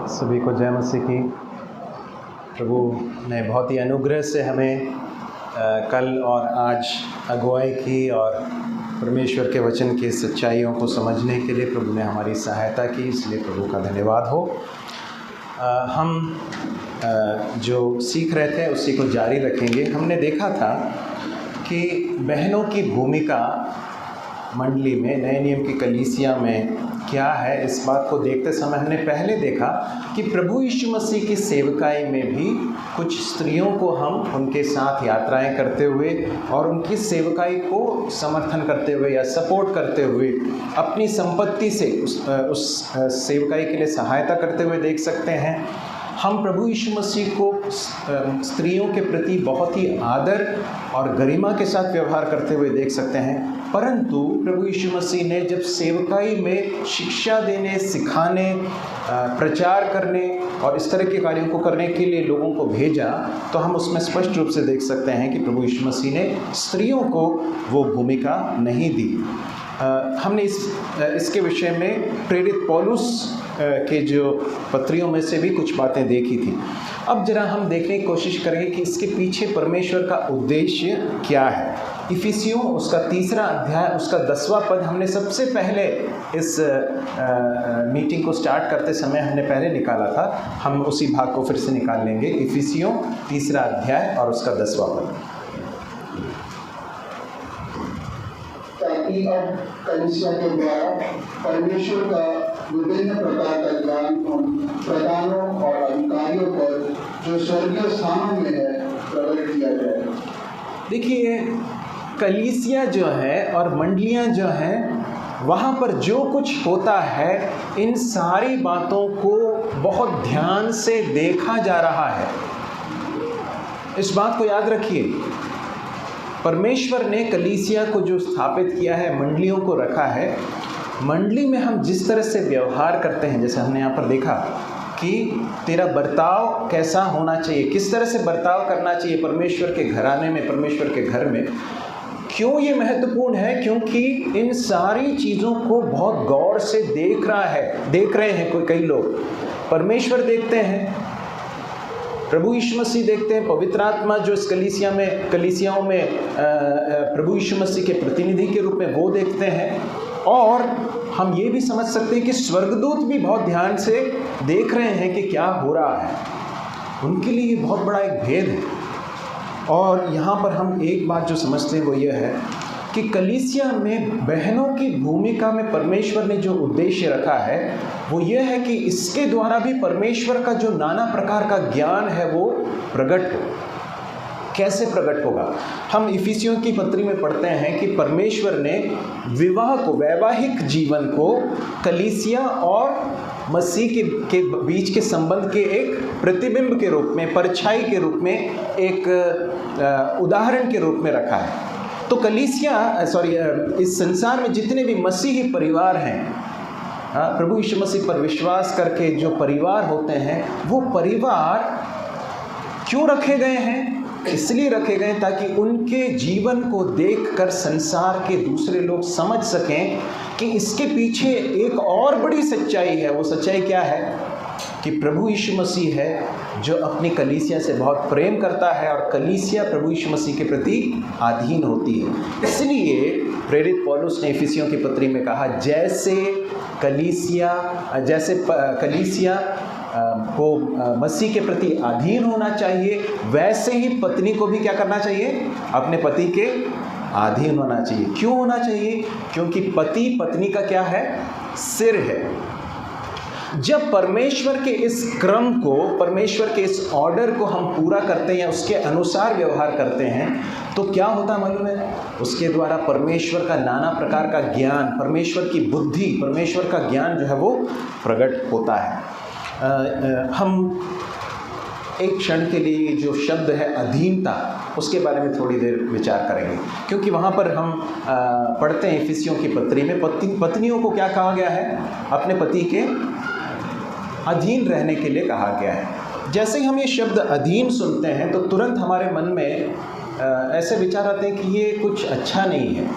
सभी को जय मसीह की। प्रभु ने बहुत ही अनुग्रह से हमें कल और आज अगुवाई की और परमेश्वर के वचन की सच्चाइयों को समझने के लिए प्रभु ने हमारी सहायता की, इसलिए प्रभु का धन्यवाद हो। हम जो सीख रहे थे उसी को जारी रखेंगे। हमने देखा था कि बहनों की भूमिका मंडली में, नए नियम की कलीसिया में क्या है, इस बात को देखते समय हमने पहले देखा कि प्रभु यीशु मसीह की सेवकाई में भी कुछ स्त्रियों को हम उनके साथ यात्राएं करते हुए और उनकी सेवकाई को समर्थन करते हुए या सपोर्ट करते हुए अपनी संपत्ति से उस सेवकाई के लिए सहायता करते हुए देख सकते हैं। हम प्रभु यीशु मसीह को स्त्रियों के प्रति बहुत ही आदर और गरिमा के साथ व्यवहार करते हुए देख सकते हैं। परंतु प्रभु यीशु मसीह ने जब सेवकाई में शिक्षा देने, सिखाने, प्रचार करने और इस तरह के कार्यों को करने के लिए लोगों को भेजा, तो हम उसमें स्पष्ट रूप से देख सकते हैं कि प्रभु यीशु मसीह ने स्त्रियों को वो भूमिका नहीं दी। हमने इसके विषय में प्रेरित पौलुस के जो पत्रियों में से भी कुछ बातें देखी थी। अब जरा हम देखने की कोशिश करेंगे कि इसके पीछे परमेश्वर का उद्देश्य क्या है। इफिसियों उसका 3रा अध्याय उसका 10वां पद हमने सबसे पहले इस मीटिंग को स्टार्ट करते समय हमने पहले निकाला था। हम उसी भाग को फिर से निकाल लेंगे। इफिसियों 3रा अध्याय और उसका 10वां पद। ताकि अब कलीसिया के द्वारा परमेश्वर का विभिन्न प्रकार का ज्ञान उन प्रधानों और अधिकारियों पर जो स्वर्गीय स्थानों में है प्रकट किया जाए। देखिए, कलीसिया जो है और मंडलियां जो हैं, वहाँ पर जो कुछ होता है, इन सारी बातों को बहुत ध्यान से देखा जा रहा है। इस बात को याद रखिए, परमेश्वर ने कलीसिया को जो स्थापित किया है, मंडलियों को रखा है, मंडली में हम जिस तरह से व्यवहार करते हैं, जैसे हमने यहाँ पर देखा कि तेरा बर्ताव कैसा होना चाहिए, किस तरह से बर्ताव करना चाहिए परमेश्वर के घराने में, परमेश्वर के घर में। क्यों ये महत्वपूर्ण है? क्योंकि इन सारी चीज़ों को बहुत गौर से देख रहे हैं कई लोग। परमेश्वर देखते हैं, प्रभु यीशु मसीह देखते हैं, पवित्र आत्मा जो इस कलीसियाओं में प्रभु यीशु मसीह के प्रतिनिधि के रूप में वो देखते हैं, और हम ये भी समझ सकते हैं कि स्वर्गदूत भी बहुत ध्यान से देख रहे हैं कि क्या हो रहा है। उनके लिए ये बहुत बड़ा एक भेद है। और यहाँ पर हम एक बात जो समझते हैं वो ये है कि कलीसिया में बहनों की भूमिका में परमेश्वर ने जो उद्देश्य रखा है वो ये है कि इसके द्वारा भी परमेश्वर का जो नाना प्रकार का ज्ञान है वो प्रकट हो। कैसे प्रकट होगा? हम इफिसियों की पत्री में पढ़ते हैं कि परमेश्वर ने विवाह को, वैवाहिक जीवन को कलीसिया और मसीह के बीच के संबंध के एक प्रतिबिंब के रूप में, परछाई के रूप में, एक उदाहरण के रूप में रखा है। तो इस संसार में जितने भी मसीही परिवार हैं, प्रभु यीशु मसीह पर विश्वास करके जो परिवार होते हैं, वो परिवार क्यों रखे गए हैं? इसलिए रखे गए ताकि उनके जीवन को देखकर संसार के दूसरे लोग समझ सकें कि इसके पीछे एक और बड़ी सच्चाई है। वो सच्चाई क्या है? कि प्रभु यीशु मसीह है जो अपनी कलीसिया से बहुत प्रेम करता है और कलीसिया प्रभु यीशु मसीह के प्रति अधीन होती है। इसलिए प्रेरित पौलुस ने इफिसियों की पत्री में कहा, जैसे कलीसिया को मसीह के प्रति अधीन होना चाहिए, वैसे ही पत्नी को भी क्या करना चाहिए? अपने पति के अधीन होना चाहिए। क्यों होना चाहिए? क्योंकि पति पत्नी का क्या है? सिर है। जब परमेश्वर के इस क्रम को, परमेश्वर के इस ऑर्डर को हम पूरा करते हैं, उसके अनुसार व्यवहार करते हैं, तो क्या होता मालूम है? उसके द्वारा परमेश्वर का नाना प्रकार का ज्ञान, परमेश्वर की बुद्धि, परमेश्वर का ज्ञान जो है वो प्रकट होता है। हम एक क्षण के लिए जो शब्द है अधीनता, उसके बारे में थोड़ी देर विचार करेंगे, क्योंकि वहाँ पर हम पढ़ते हैं इफिसियों की पत्री में पत्नियों को क्या कहा गया है? अपने पति के अधीन रहने के लिए कहा गया है। जैसे ही हम ये शब्द अधीन सुनते हैं तो तुरंत हमारे मन में ऐसे विचार आते हैं कि ये कुछ अच्छा नहीं है,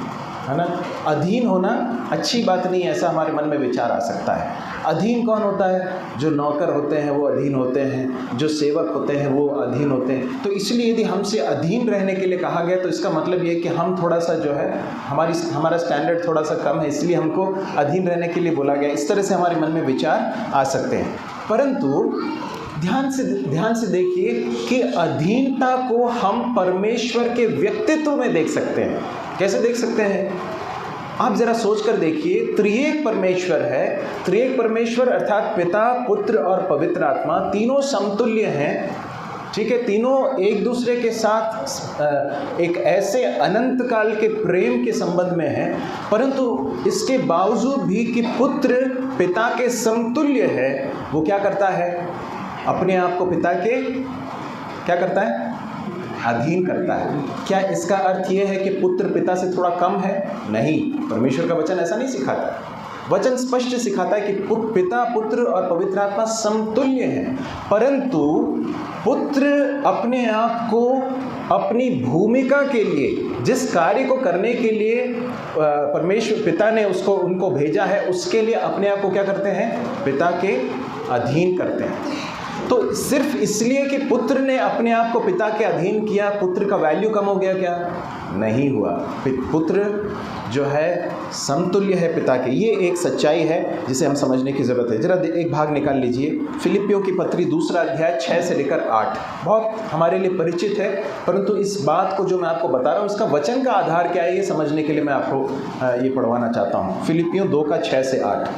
है ना। अधीन होना अच्छी बात नहीं है, ऐसा हमारे मन में विचार आ सकता है। अधीन कौन होता है? जो नौकर होते हैं वो अधीन होते हैं, जो सेवक होते हैं वो अधीन होते हैं। तो इसलिए यदि हमसे अधीन रहने के लिए कहा गया तो इसका मतलब ये है कि हम थोड़ा सा जो है हमारा स्टैंडर्ड थोड़ा सा कम है, इसलिए हमको अधीन रहने के लिए बोला गया। इस तरह से हमारे मन में विचार आ सकते हैं। परंतु ध्यान से देखिए कि अधीनता को हम परमेश्वर के व्यक्तित्व में देख सकते हैं। कैसे देख सकते हैं? आप ज़रा सोच कर देखिए, त्रिएक परमेश्वर है। त्रिएक परमेश्वर अर्थात पिता, पुत्र और पवित्र आत्मा तीनों समतुल्य हैं, ठीक है। तीनों एक दूसरे के साथ एक ऐसे अनंत काल के प्रेम के संबंध में हैं, परंतु इसके बावजूद भी कि पुत्र पिता के समतुल्य है, वो क्या करता है? अपने आप को पिता के क्या करता है? अधीन करता है। क्या इसका अर्थ ये है कि पुत्र पिता से थोड़ा कम है? नहीं, परमेश्वर का वचन ऐसा नहीं सिखाता। वचन स्पष्ट सिखाता है कि पिता, पुत्र और पवित्र आत्मा समतुल्य हैं, परंतु पुत्र अपने आप को अपनी भूमिका के लिए, जिस कार्य को करने के लिए परमेश्वर पिता ने उनको भेजा है, उसके लिए अपने आप को क्या करते हैं? पिता के अधीन करते हैं। तो सिर्फ इसलिए कि पुत्र ने अपने आप को पिता के अधीन किया, पुत्र का वैल्यू कम हो गया क्या? नहीं हुआ। पुत्र जो है समतुल्य है पिता के। ये एक सच्चाई है जिसे हम समझने की ज़रूरत है। जरा एक भाग निकाल लीजिए, फिलिपियों की पत्री 2 अध्याय 6 से लेकर 8। बहुत हमारे लिए परिचित है, परंतु इस बात को जो मैं आपको बता रहा हूँ इसका वचन का आधार क्या है, ये समझने के लिए मैं आपको ये पढ़वाना चाहता हूँ। फिलिपियों 2 का 6 से 8।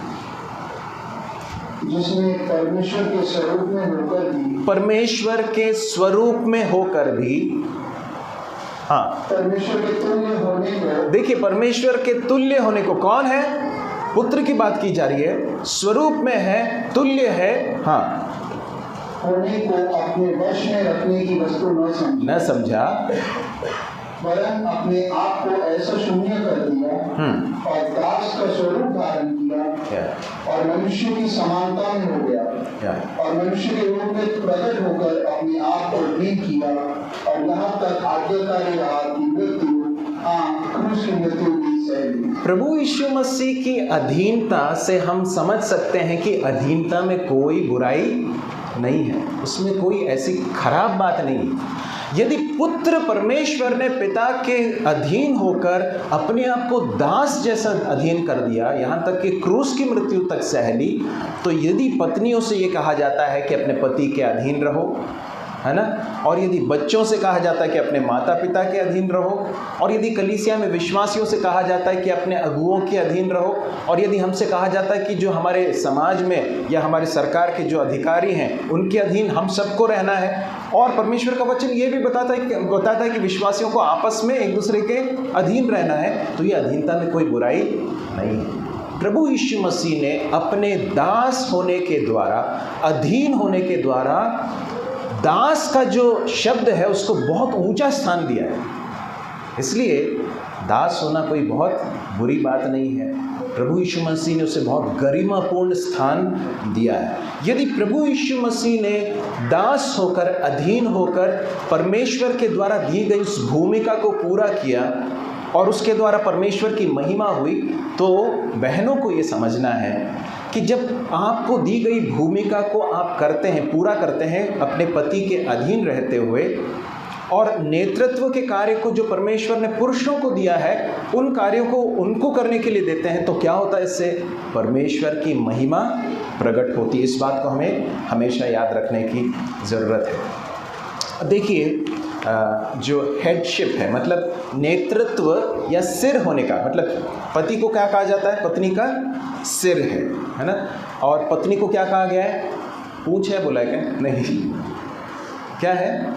जिसमें परमेश्वर के स्वरूप में होकर भी हाँ, परमेश्वर के तुल्य होने को, देखिए परमेश्वर के तुल्य होने को, कौन है? पुत्र की बात की जा रही है, स्वरूप में है, तुल्य है, हाँ, होने को अपने वश में रखने की वस्तु न समझा, वरन अपने आप को ऐसा शून्य कर दिया और दास का स्वरूप धारण किया और मनुष्य की समानता में हो गया और मनुष्य के रूप में प्रकट होकर अपने आप को दीन किया और यहाँ तक आज्ञाकारी रहा कि मृत्यु, क्रूस की मृत्यु भी सही। प्रभु यीशु मसीह की अधीनता से हम समझ सकते हैं कि अधीनता में कोई बुराई नहीं है, उसमें कोई ऐसी खराब बात नहीं है। यदि पुत्र परमेश्वर ने पिता के अधीन होकर अपने आप को दास जैसा अधीन कर दिया, यहाँ तक कि क्रूस की मृत्यु तक सह ली, तो यदि पत्नियों से ये कहा जाता है कि अपने पति के अधीन रहो, है ना, और यदि बच्चों से कहा जाता है कि अपने माता पिता के अधीन रहो, और यदि कलीसिया में विश्वासियों से कहा जाता है कि अपने अगुओं के अधीन रहो, और यदि हमसे कहा जाता है कि जो हमारे समाज में या हमारे सरकार के जो अधिकारी हैं उनके अधीन हम सबको रहना है, और परमेश्वर का वचन ये भी बताता है कि विश्वासियों को आपस में एक दूसरे के अधीन रहना है, तो ये अधीनता में कोई बुराई नहीं है। प्रभु यीशु मसीह ने अपने दास होने के द्वारा, अधीन होने के द्वारा, दास का जो शब्द है उसको बहुत ऊंचा स्थान दिया है। इसलिए दास होना कोई बहुत बुरी बात नहीं है। प्रभु यीशु मसीह ने उसे बहुत गरिमापूर्ण स्थान दिया है। यदि प्रभु यीशु मसीह ने दास होकर, अधीन होकर परमेश्वर के द्वारा दी गई उस भूमिका को पूरा किया और उसके द्वारा परमेश्वर की महिमा हुई, तो बहनों को ये समझना है कि जब आपको दी गई भूमिका को आप करते हैं, पूरा करते हैं अपने पति के अधीन रहते हुए, और नेतृत्व के कार्य को जो परमेश्वर ने पुरुषों को दिया है उन कार्यों को उनको करने के लिए देते हैं, तो क्या होता है? इससे परमेश्वर की महिमा प्रकट होती है। इस बात को हमें हमेशा याद रखने की ज़रूरत है। देखिए, जो हेडशिप है, मतलब नेतृत्व या सिर होने का, मतलब पति को क्या कहा जाता है? पत्नी का सिर है ना, और पत्नी को क्या कहा गया है? पूंछ है, बोला है क्या? नहीं, क्या है?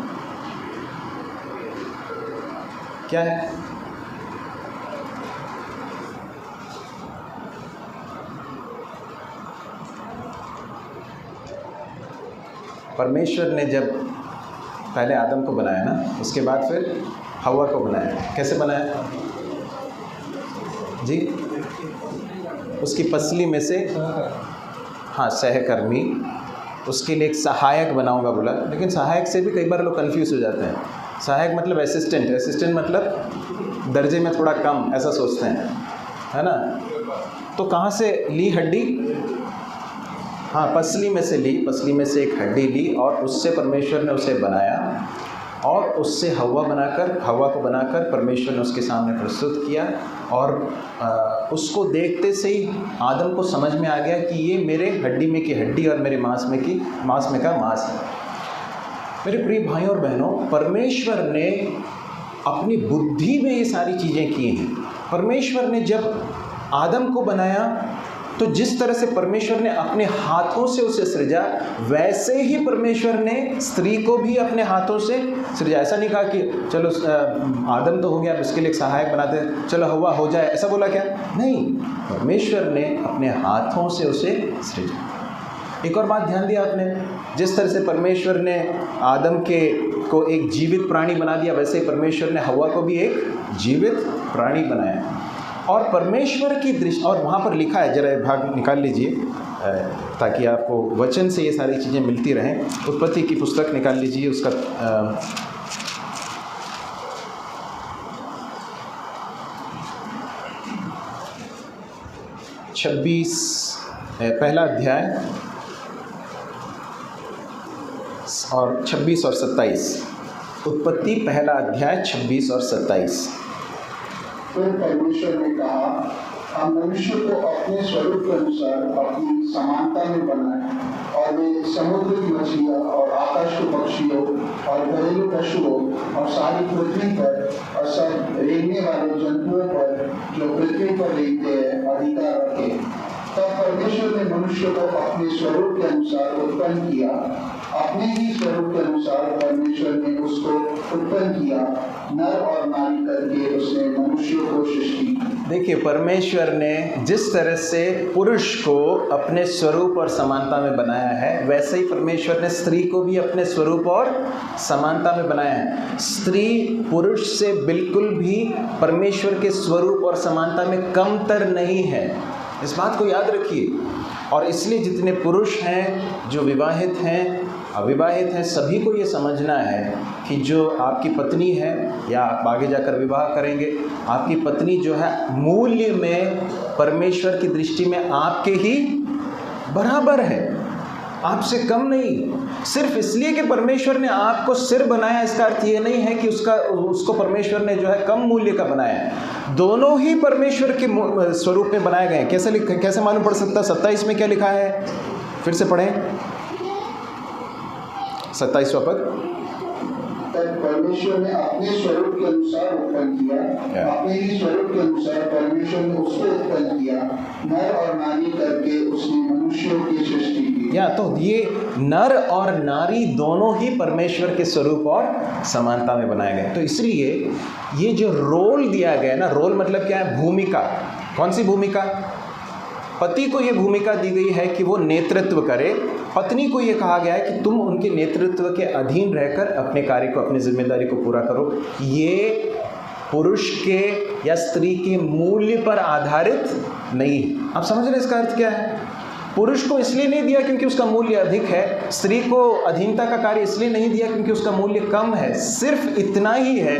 क्या है? परमेश्वर ने जब पहले आदम को बनाया ना, उसके बाद फिर हवा को बनाया। कैसे बनाया जी? उसकी पसली में से, हाँ, सहकर्मी, उसके लिए एक सहायक बनाऊंगा बोला, लेकिन सहायक से भी कई बार लोग कंफ्यूज हो जाते हैं। सहायक मतलब असिस्टेंट, असिस्टेंट मतलब दर्जे में थोड़ा कम, ऐसा सोचते हैं, है ना। तो कहाँ से ली हड्डी? हाँ, पसली में से ली, पसली में से एक हड्डी ली और उससे परमेश्वर ने उसे बनाया और उससे हवा को बनाकर परमेश्वर ने उसके सामने प्रस्तुत किया। और उसको देखते से ही आदम को समझ में आ गया कि ये मेरे हड्डी में की हड्डी और मेरे मांस में का मांस है। मेरे प्रिय भाइयों और बहनों, परमेश्वर ने अपनी बुद्धि में ये सारी चीज़ें की हैं। परमेश्वर ने जब आदम को बनाया तो जिस तरह से परमेश्वर ने अपने हाथों से उसे सृजा, वैसे ही परमेश्वर ने स्त्री को भी अपने हाथों से सृजा। ऐसा नहीं कहा कि चलो आदम तो हो गया, अब इसके लिए एक सहायक बनाते, चलो हवा हो जाए, ऐसा बोला क्या? नहीं, परमेश्वर ने अपने हाथों से उसे सृजा। एक और बात ध्यान दिया आपने, जिस तरह से परमेश्वर ने आदम को एक जीवित प्राणी बना दिया, वैसे ही परमेश्वर ने हवा को भी एक जीवित प्राणी बनाया। और परमेश्वर की दृष्टि, और वहाँ पर लिखा है, जरा भाग निकाल लीजिए ताकि आपको वचन से ये सारी चीज़ें मिलती रहें। उत्पत्ति की पुस्तक निकाल लीजिए, उसका 26 पहला अध्याय और 26 और 27। उत्पत्ति पहला अध्याय 26 और 27। फिर परमेश्वर ने कहा, हम मनुष्य को अपने स्वरूप के अनुसार अपनी समानता में बनाए और वे समुद्र की मछलियाँ और आकाश के पक्षियों और घरेलू पशुओं और सारी पृथ्वी पर और सब रेंगने वाले जंतुओं पर जो पृथ्वी पर रेंगते हैं अधिकार रखे। तब परमेश्वर ने मनुष्य को अपने स्वरूप के अनुसार उत्पन्न किया, अपने ही स्वरूप के अनुसार परमेश्वर ने उसको उत्पन्न किया, नर और नारी करके उसने मनुष्य को सृष्टि की। देखिए, परमेश्वर ने जिस तरह से पुरुष को अपने स्वरूप और समानता में बनाया है, वैसे ही परमेश्वर ने स्त्री को भी अपने स्वरूप और समानता में बनाया है। स्त्री पुरुष से बिल्कुल भी परमेश्वर के स्वरूप और समानता में कमतर नहीं है, इस बात को याद रखिए। और इसलिए जितने पुरुष हैं, जो विवाहित हैं, अविवाहित हैं, सभी को ये समझना है कि जो आपकी पत्नी है या आप आगे जाकर विवाह करेंगे, आपकी पत्नी जो है मूल्य में परमेश्वर की दृष्टि में आपके ही बराबर है, आपसे कम नहीं। सिर्फ इसलिए कि परमेश्वर ने आपको सिर बनाया, इसका अर्थ ये नहीं है कि उसको परमेश्वर ने जो है कम मूल्य का बनाया है। दोनों ही परमेश्वर के स्वरूप में बनाए गए हैं। कैसे मालूम पड़ सकता? 27 में क्या लिखा है? फिर से पढ़ें, 27वां पद। परमेश्वर ने अपने स्वरूप के अनुसार उत्पन्न किया, अपने ही स्वरूप के अनुसार परमेश्वर ने उसको उत्पन्न किया, नर और नारी करके उसने मनुष्यों की सृष्टि की। तो ये नर और नारी दोनों ही परमेश्वर के स्वरूप और समानता में बनाए गए। तो इसलिए ये जो रोल दिया गया ना, रोल मतलब क्या है? भूमिका। कौन सी भूमिका? पति को ये भूमिका दी गई है कि वो नेतृत्व करे, पत्नी को ये कहा गया है कि तुम उनके नेतृत्व के अधीन रहकर अपने कार्य को, अपनी जिम्मेदारी को पूरा करो। ये पुरुष के या स्त्री के मूल्य पर आधारित नहीं। आप समझ रहे इसका अर्थ क्या है? पुरुष को इसलिए नहीं दिया क्योंकि उसका मूल्य अधिक है, स्त्री को अधीनता का कार्य इसलिए नहीं दिया क्योंकि उसका मूल्य कम है। सिर्फ इतना ही है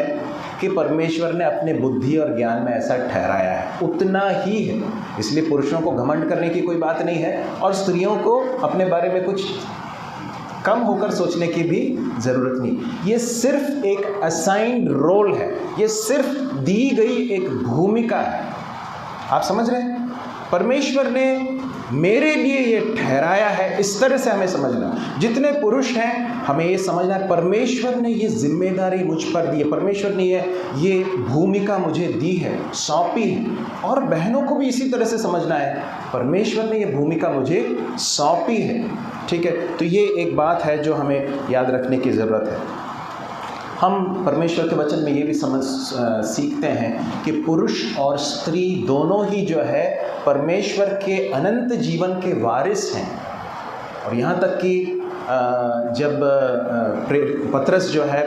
कि परमेश्वर ने अपने बुद्धि और ज्ञान में ऐसा ठहराया है, उतना ही है। इसलिए पुरुषों को घमंड करने की कोई बात नहीं है और स्त्रियों को अपने बारे में कुछ कम होकर सोचने की भी ज़रूरत नहीं। ये सिर्फ एक असाइंड रोल है, ये सिर्फ दी गई एक भूमिका है। आप समझ रहे हैं? परमेश्वर ने मेरे लिए ये ठहराया है, इस तरह से हमें समझना। जितने पुरुष हैं हमें ये समझना है परमेश्वर ने ये जिम्मेदारी मुझ पर दी है, परमेश्वर ने ये भूमिका मुझे दी है, सौंपी है। और बहनों को भी इसी तरह से समझना है, परमेश्वर ने ये भूमिका मुझे सौंपी है। ठीक है, तो ये एक बात है जो हमें याद रखने की ज़रूरत है। हम परमेश्वर के वचन में ये भी सीखते हैं कि पुरुष और स्त्री दोनों ही जो है परमेश्वर के अनंत जीवन के वारिस हैं। और यहाँ तक कि जब पतरस जो है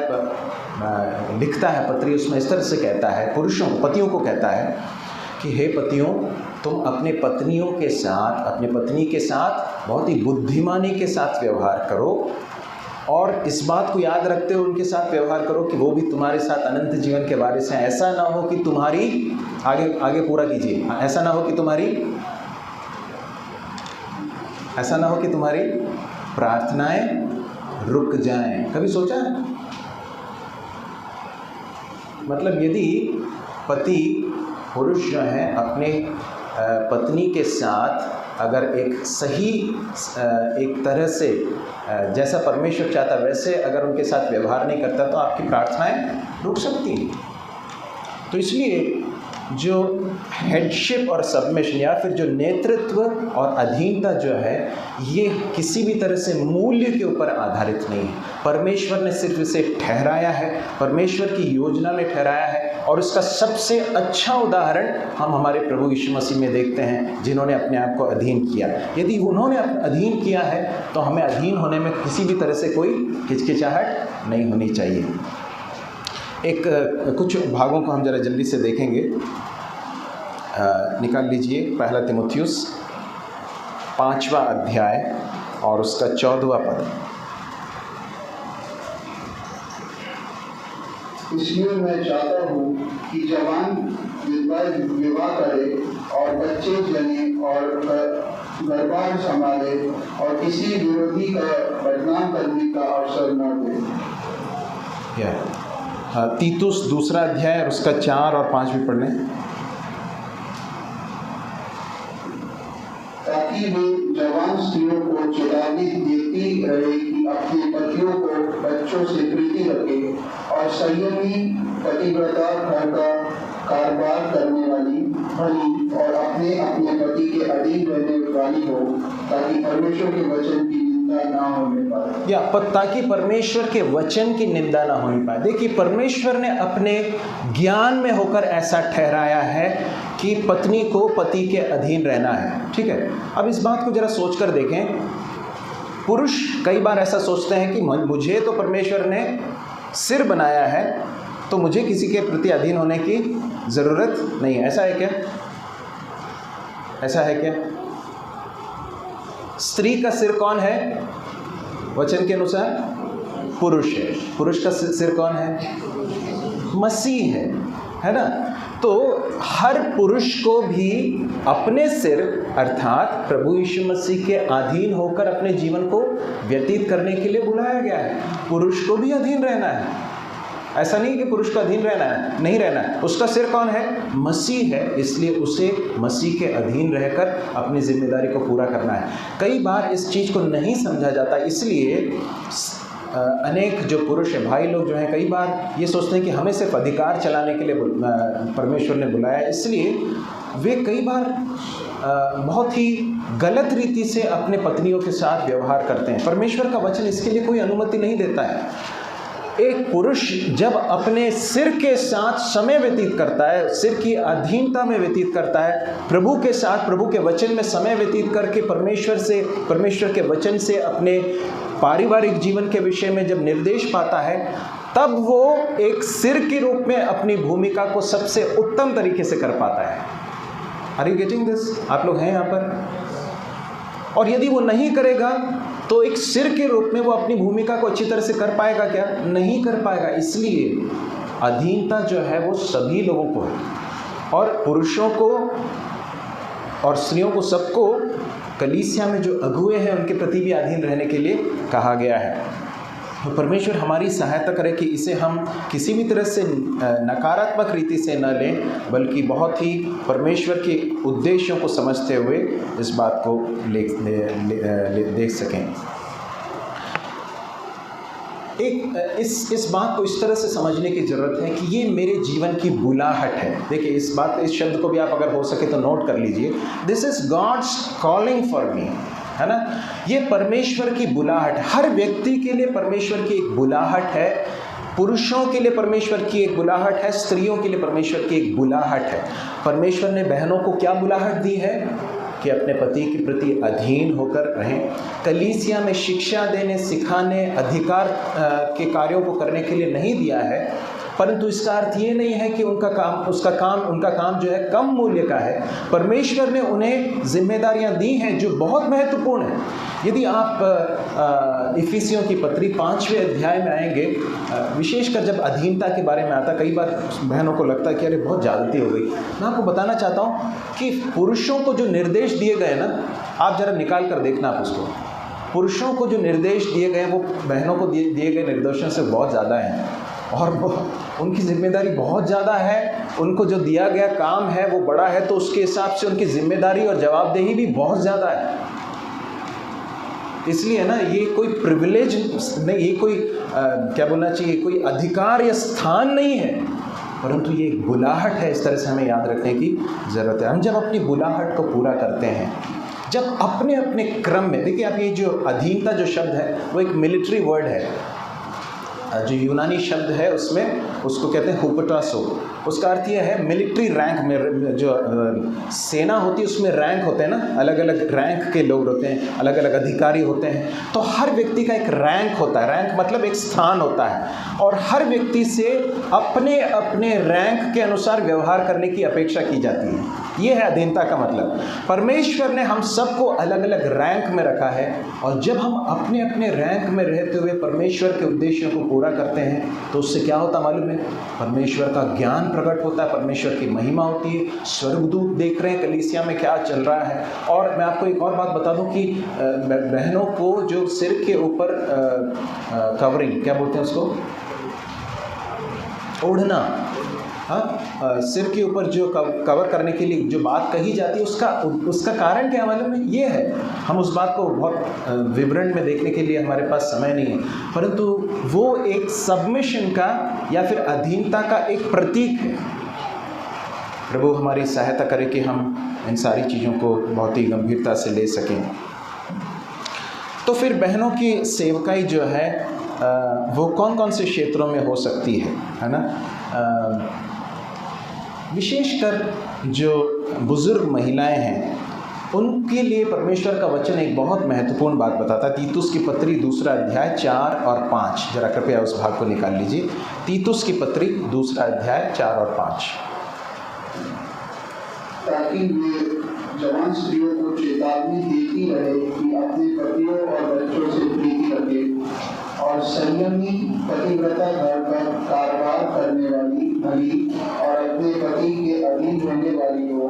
लिखता है पत्री, उसमें इस तरह से कहता है, पुरुषों को, पतियों को कहता है कि हे पतियों, तुम अपने पत्नियों के साथ, अपने पत्नी के साथ बहुत ही बुद्धिमानी के साथ व्यवहार करो, और इस बात को याद रखते हुए उनके साथ व्यवहार करो कि वो भी तुम्हारे साथ अनंत जीवन के वारिस हैं। ऐसा ना हो कि तुम्हारी आगे पूरा कीजिए, ऐसा ना हो कि तुम्हारी प्रार्थनाएं रुक जाएं। कभी सोचा है? मतलब यदि पति पुरुष जो है अपने पत्नी के साथ अगर एक तरह से जैसा परमेश्वर चाहता वैसे अगर उनके साथ व्यवहार नहीं करता तो आपकी प्रार्थनाएं रुक सकती हैं। तो इसलिए जो हेडशिप और सबमिशन या फिर जो नेतृत्व और अधीनता जो है ये किसी भी तरह से मूल्य के ऊपर आधारित नहीं है। परमेश्वर ने सिर्फ इसे ठहराया है, परमेश्वर की योजना में ठहराया है, और इसका सबसे अच्छा उदाहरण हम हमारे प्रभु यीशु मसीह में देखते हैं, जिन्होंने अपने आप को अधीन किया। यदि उन्होंने अधीन किया है तो हमें अधीन होने में किसी भी तरह से कोई हिचकिचाहट नहीं होनी चाहिए। कुछ भागों को हम जरा जल्दी से देखेंगे। निकाल लीजिए पहला तीमुथियुस 5वां अध्याय और उसका 14वां पद। इसलिए मैं चाहता हूँ कि जवान विवाह करे और बच्चे जने और घरबार संभाले और किसी विरोधी का बदनाम करने का अवसर न दे। तीतुस 2 अध्याय और उसका 4 और 5 भी पढ़ने, ताकि वे जवान स्त्रियों को चेतावनी देती रहे कि अपने पतियों को बच्चों से प्रीति रखे और संयमी पतिव्रता घर का कारोबार करने वाली भली और अपने अपने पति के अधीन रहने वाली हो, ताकि परमेश्वर के वचन की ना होने पाए। ताकि परमेश्वर के वचन की निंदा ना होने पाए। देखिए, परमेश्वर ने अपने ज्ञान में होकर ऐसा ठहराया है कि पत्नी को पति के अधीन रहना है। ठीक है, अब इस बात को जरा सोच कर देखें। पुरुष कई बार ऐसा सोचते हैं कि मुझे तो परमेश्वर ने सिर बनाया है तो मुझे किसी के प्रति अधीन होने की ज़रूरत नहीं है। ऐसा है क्या? ऐसा है क्या? स्त्री का सिर कौन है? वचन के अनुसार पुरुष है। पुरुष का सिर कौन है? मसीह है ना? तो हर पुरुष को भी अपने सिर अर्थात प्रभु यीशु मसीह के अधीन होकर अपने जीवन को व्यतीत करने के लिए बुलाया गया है। पुरुष को भी अधीन रहना है। ऐसा नहीं कि पुरुष को अधीन रहना है, नहीं रहना है। उसका सिर कौन है? मसीह है, इसलिए उसे मसीह के अधीन रहकर अपनी जिम्मेदारी को पूरा करना है। कई बार इस चीज़ को नहीं समझा जाता, इसलिए अनेक जो पुरुष है, भाई लोग जो हैं, कई बार ये सोचते हैं कि हमें सिर्फ अधिकार चलाने के लिए परमेश्वर ने बुलाया, इसलिए वे कई बार बहुत ही गलत रीति से अपने पत्नियों के साथ व्यवहार करते हैं। परमेश्वर का वचन इसके लिए कोई अनुमति नहीं देता है। एक पुरुष जब अपने सिर के साथ समय व्यतीत करता है, सिर की अधीनता में व्यतीत करता है, प्रभु के साथ, प्रभु के वचन में समय व्यतीत करके परमेश्वर के वचन से अपने पारिवारिक जीवन के विषय में जब निर्देश पाता है, तब वो एक सिर के रूप में अपनी भूमिका को सबसे उत्तम तरीके से कर पाता है। Are you getting this? आप लोग हैं यहाँ पर? और यदि वो नहीं करेगा तो एक सिर के रूप में वो अपनी भूमिका को अच्छी तरह से कर पाएगा क्या? नहीं कर पाएगा। इसलिए अधीनता जो है वो सभी लोगों को है, और पुरुषों को और स्त्रियों को, सबको कलीसिया में जो अगुए हैं उनके प्रति भी अधीन रहने के लिए कहा गया है। तो परमेश्वर हमारी सहायता करे कि इसे हम किसी भी तरह से नकारात्मक रीति से न लें, बल्कि बहुत ही परमेश्वर के उद्देश्यों को समझते हुए इस बात को देख सकें। इस बात को इस तरह से समझने की ज़रूरत है कि ये मेरे जीवन की बुलाहट है। देखिए, इस शब्द को भी आप अगर हो सके तो नोट कर लीजिए। This is God's calling for me, है ना? ये परमेश्वर की बुलाहट, हर व्यक्ति के लिए परमेश्वर की एक बुलाहट है। पुरुषों के लिए परमेश्वर की एक बुलाहट है, स्त्रियों के लिए परमेश्वर की एक बुलाहट है। परमेश्वर ने बहनों को क्या बुलाहट दी है? कि अपने पति के प्रति अधीन होकर रहें। कलीसिया में शिक्षा देने, सिखाने, अधिकार के कार्यों को करने के लिए नहीं दिया है, परंतु इसका अर्थ ये नहीं है कि उनका काम जो है कम मूल्य का है। परमेश्वर ने उन्हें जिम्मेदारियां दी हैं जो बहुत महत्वपूर्ण है। यदि आप इफिसियों की पत्री 5वें अध्याय में आएंगे, विशेषकर जब अधीनता के बारे में आता, कई बार बहनों को लगता है कि अरे बहुत ज़्यादती हो गई। मैं आपको बताना चाहता हूँ कि पुरुषों को जो निर्देश दिए गए ना, आप जरा निकाल कर देखना आप उसको। पुरुषों को जो निर्देश दिए गए वो बहनों को दिए गए निर्देशों से बहुत ज़्यादा हैं, और उनकी जिम्मेदारी बहुत ज़्यादा है। उनको जो दिया गया काम है वो बड़ा है, तो उसके हिसाब से उनकी जिम्मेदारी और जवाबदेही भी बहुत ज़्यादा है। इसलिए ना, ये कोई प्रिविलेज नहीं, ये कोई क्या बोलना चाहिए, कोई अधिकार या स्थान नहीं है, परंतु ये एक बुलाहट है। इस तरह से हमें याद रखने की ज़रूरत है। हम जब अपनी बुलाहट को पूरा करते हैं, जब अपने अपने क्रम में, देखिए आप, ये जो अधीनता जो शब्द है वो एक मिलिट्री वर्ड है। जो यूनानी शब्द है उसमें उसको कहते हैं हुपटासो। उसका अर्थ यह है मिलिट्री रैंक में, जो सेना होती है उसमें रैंक होते हैं ना, अलग अलग रैंक के लोग होते हैं, अलग अलग अधिकारी होते हैं। तो हर व्यक्ति का एक रैंक होता है। रैंक मतलब एक स्थान होता है, और हर व्यक्ति से अपने अपने रैंक के अनुसार व्यवहार करने की अपेक्षा की जाती है। ये है अधीनता का मतलब। परमेश्वर ने हम सबको अलग अलग रैंक में रखा है, और जब हम अपने अपने रैंक में रहते हुए परमेश्वर के उद्देश्यों को पूरा करते हैं तो उससे क्या होता मालूम है? परमेश्वर का ज्ञान प्रकट होता है, परमेश्वर की महिमा होती है। स्वर्गदूत देख रहे हैं कलीसिया में क्या चल रहा है। और मैं आपको एक और बात बता दूं कि बहनों को जो सिर के ऊपर कवरिंग, क्या बोलते हैं उसको, ओढ़ना, हाँ, सिर के ऊपर जो कवर करने के लिए जो बात कही जाती है, उसका कारण क्या मालूम है? ये है, हम उस बात को बहुत विवरण में देखने के लिए हमारे पास समय नहीं है, परंतु वो एक सबमिशन का या फिर अधीनता का एक प्रतीक है। प्रभु हमारी सहायता करे कि हम इन सारी चीज़ों को बहुत ही गंभीरता से ले सकें। तो फिर बहनों की सेवकाई जो है वो कौन कौन से क्षेत्रों में हो सकती है ना? विशेषकर जो बुज़ुर्ग महिलाएं हैं उनके लिए परमेश्वर का वचन एक बहुत महत्वपूर्ण बात बताता है। तीतुस की पत्री 2 अध्याय 4 और 5, जरा कृपया उस भाग को निकाल लीजिए। तीतुस की पत्री 2 अध्याय 4 और 5। ताकि वे जवान स्त्रियों को चेतावनी देती रहे कि अपने पतियों और बच्चों से प्रीति रखे और संयमी पतिव्रता घर पर कारोबार करने वाली भली और अपने पति के अधीन रहने वाली हो,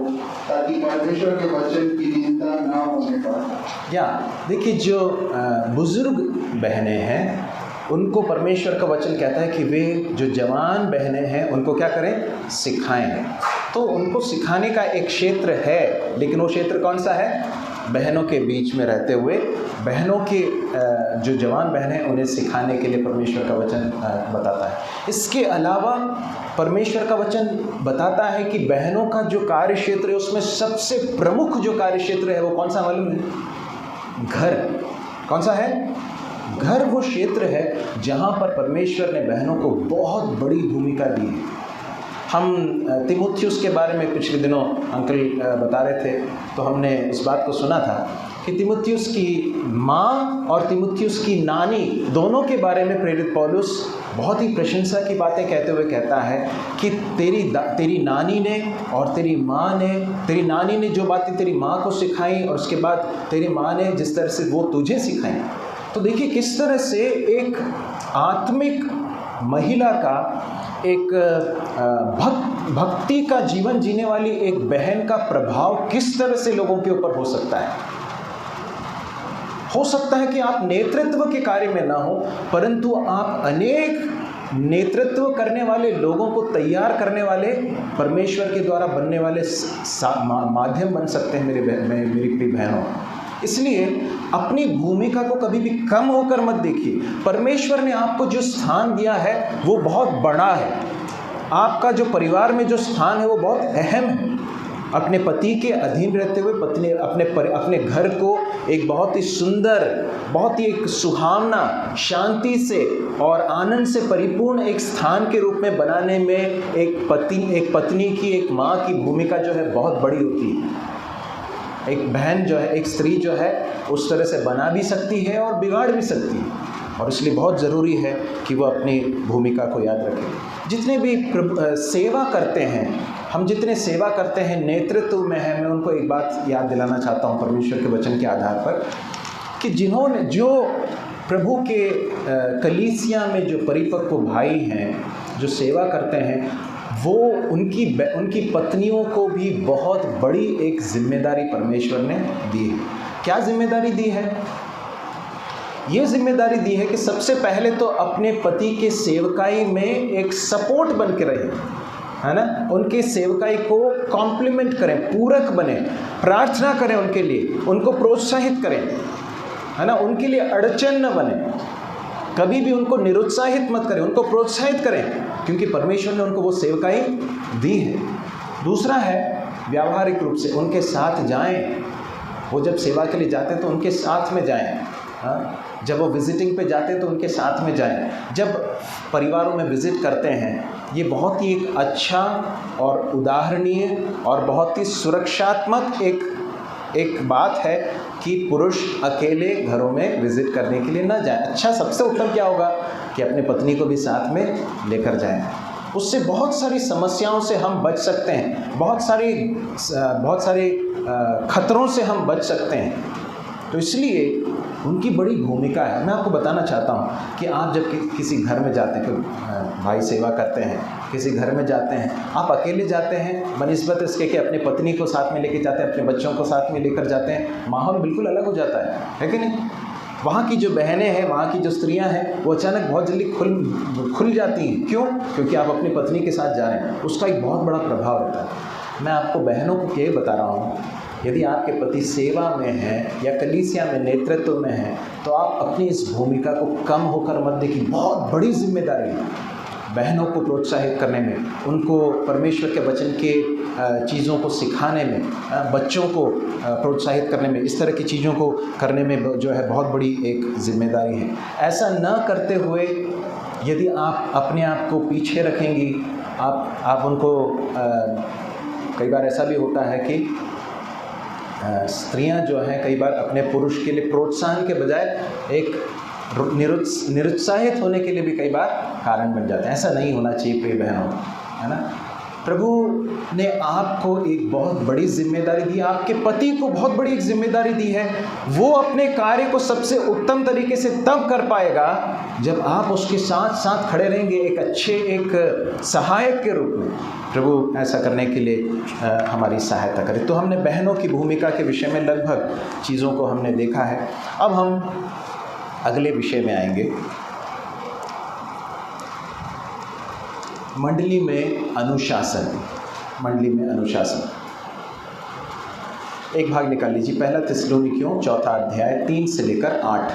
ताकि परमेश्वर के वचन की निंदा न होने पाए। या देखिए, जो बुजुर्ग बहनें हैं उनको परमेश्वर का वचन कहता है कि वे जो जवान बहनें हैं उनको क्या करें? सिखाएं। तो उनको सिखाने का एक क्षेत्र है, लेकिन वो क्षेत्र कौन सा है? बहनों के बीच में रहते हुए बहनों के जो जवान बहनें हैं उन्हें सिखाने के लिए परमेश्वर का वचन बताता है। इसके अलावा परमेश्वर का वचन बताता है कि बहनों का जो कार्य क्षेत्र है उसमें सबसे प्रमुख जो कार्य क्षेत्र है वो कौन सा मालूम है? घर। कौन सा है? घर वो क्षेत्र है जहाँ पर परमेश्वर ने बहनों को बहुत बड़ी भूमिका दी है। हम तीमुथियुस के बारे में पिछले दिनों अंकल बता रहे थे, तो हमने इस बात को सुना था कि तीमुथियुस की माँ और तीमुथियुस की नानी दोनों के बारे में प्रेरित पौलुस बहुत ही प्रशंसा की बातें कहते हुए कहता है कि तेरी नानी ने और तेरी माँ ने, तेरी नानी ने जो बातें तेरी माँ को सिखाई और उसके बाद तेरी माँ ने जिस तरह से वो तुझे सिखाई। तो देखिए किस तरह से एक आत्मिक महिला का, एक भक्ति का जीवन जीने वाली एक बहन का प्रभाव किस तरह से लोगों के ऊपर हो सकता है। हो सकता है कि आप नेतृत्व के कार्य में ना हो, परंतु आप अनेक नेतृत्व करने वाले लोगों को तैयार करने वाले, परमेश्वर के द्वारा बनने वाले माध्यम बन सकते हैं मेरी प्रिय बहनों। इसलिए अपनी भूमिका को कभी भी कम होकर मत देखिए। परमेश्वर ने आपको जो स्थान दिया है वो बहुत बड़ा है। आपका जो परिवार में जो स्थान है वो बहुत अहम है। अपने पति के अधीन रहते हुए पत्नी अपने घर को एक बहुत ही सुंदर, बहुत ही एक सुहावना, शांति से और आनंद से परिपूर्ण एक स्थान के रूप में बनाने में एक पत्नी की, एक माँ की भूमिका जो है बहुत बड़ी होती है। एक बहन जो है, एक स्त्री जो है, उस तरह से बना भी सकती है और बिगाड़ भी सकती है, और इसलिए बहुत ज़रूरी है कि वो अपनी भूमिका को याद रखे। जितने भी सेवा करते हैं, हम जितने सेवा करते हैं नेतृत्व में हैं, मैं उनको एक बात याद दिलाना चाहता हूँ परमेश्वर के वचन के आधार पर, कि जिन्होंने जो प्रभु के कलीसिया में जो परिपक्व भाई हैं, जो सेवा करते हैं, वो उनकी पत्नियों को भी बहुत बड़ी एक जिम्मेदारी परमेश्वर ने दी है। क्या जिम्मेदारी दी है? ये जिम्मेदारी दी है कि सबसे पहले तो अपने पति के सेवकाई में एक सपोर्ट बन के रहे, है ना, उनके सेवकाई को कॉम्प्लीमेंट करें, पूरक बने, प्रार्थना करें उनके लिए, उनको प्रोत्साहित करें, है ना, उनके लिए अड़चन न बने, कभी भी उनको निरुत्साहित मत करें, उनको प्रोत्साहित करें, क्योंकि परमेश्वर ने उनको वो सेवकाई दी है। दूसरा है व्यावहारिक रूप से उनके साथ जाएं, वो जब सेवा के लिए जाते हैं तो उनके साथ में जाएं, हाँ, जब वो विजिटिंग पे जाते हैं तो उनके साथ में जाएं, जब परिवारों में विजिट करते हैं, ये बहुत ही एक अच्छा और उदाहरणीय और बहुत ही सुरक्षात्मक एक बात है कि पुरुष अकेले घरों में विजिट करने के लिए ना जाए। अच्छा, सबसे उत्तम क्या होगा कि अपने पत्नी को भी साथ में लेकर जाएं। उससे बहुत सारी समस्याओं से हम बच सकते हैं, बहुत सारे खतरों से हम बच सकते हैं। तो इसलिए उनकी बड़ी भूमिका है। मैं आपको बताना चाहता हूँ कि आप जब किसी घर में जाते हैं, भाई सेवा करते हैं, किसी घर में जाते हैं, आप अकेले जाते हैं बनिस्बत इसके कि अपनी पत्नी को साथ में लेके जाते हैं, अपने बच्चों को साथ में लेकर जाते हैं, माहौल बिल्कुल अलग हो जाता है कि नहीं? वहाँ की जो बहनें हैं, वहाँ की जो स्त्रियाँ हैं, वो अचानक बहुत जल्दी खुल जाती हैं। क्यों? क्योंकि आप अपनी पत्नी के साथ जा रहे हैं, उसका एक बहुत बड़ा प्रभाव रहता है। मैं आपको बहनों को ये बता रहा हूँ, यदि आपके पति सेवा में हैं या कलीसिया में नेतृत्व में हैं, तो आप अपनी इस भूमिका को कम होकर मत देखिए। बहुत बड़ी जिम्मेदारी है बहनों को प्रोत्साहित करने में, उनको परमेश्वर के वचन के चीज़ों को सिखाने में, बच्चों को प्रोत्साहित करने में, इस तरह की चीज़ों को करने में जो है बहुत बड़ी एक जिम्मेदारी है। ऐसा न करते हुए यदि आप अपने आप को पीछे रखेंगी, आप उनको कई बार ऐसा भी होता है कि स्त्रियां जो हैं कई बार अपने पुरुष के लिए प्रोत्साहन के बजाय एक निरुत्साहित होने के लिए भी कई बार कारण बन जाते हैं। ऐसा नहीं होना चाहिए प्रिय बहनों, है ना। प्रभु ने आपको एक बहुत बड़ी जिम्मेदारी दी, आपके पति को बहुत बड़ी एक जिम्मेदारी दी है। वो अपने कार्य को सबसे उत्तम तरीके से तब कर पाएगा जब आप उसके साथ साथ खड़े रहेंगे, एक सहायक के रूप में। प्रभु ऐसा करने के लिए हमारी सहायता करे। तो हमने बहनों की भूमिका के विषय में लगभग चीज़ों को हमने देखा है। अब हम अगले विषय में आएंगे, मंडली में अनुशासन। मंडली में अनुशासन एक भाग निकाल लीजिए, पहला थिस्सलुनीकियों 4 अध्याय 3 से लेकर 8।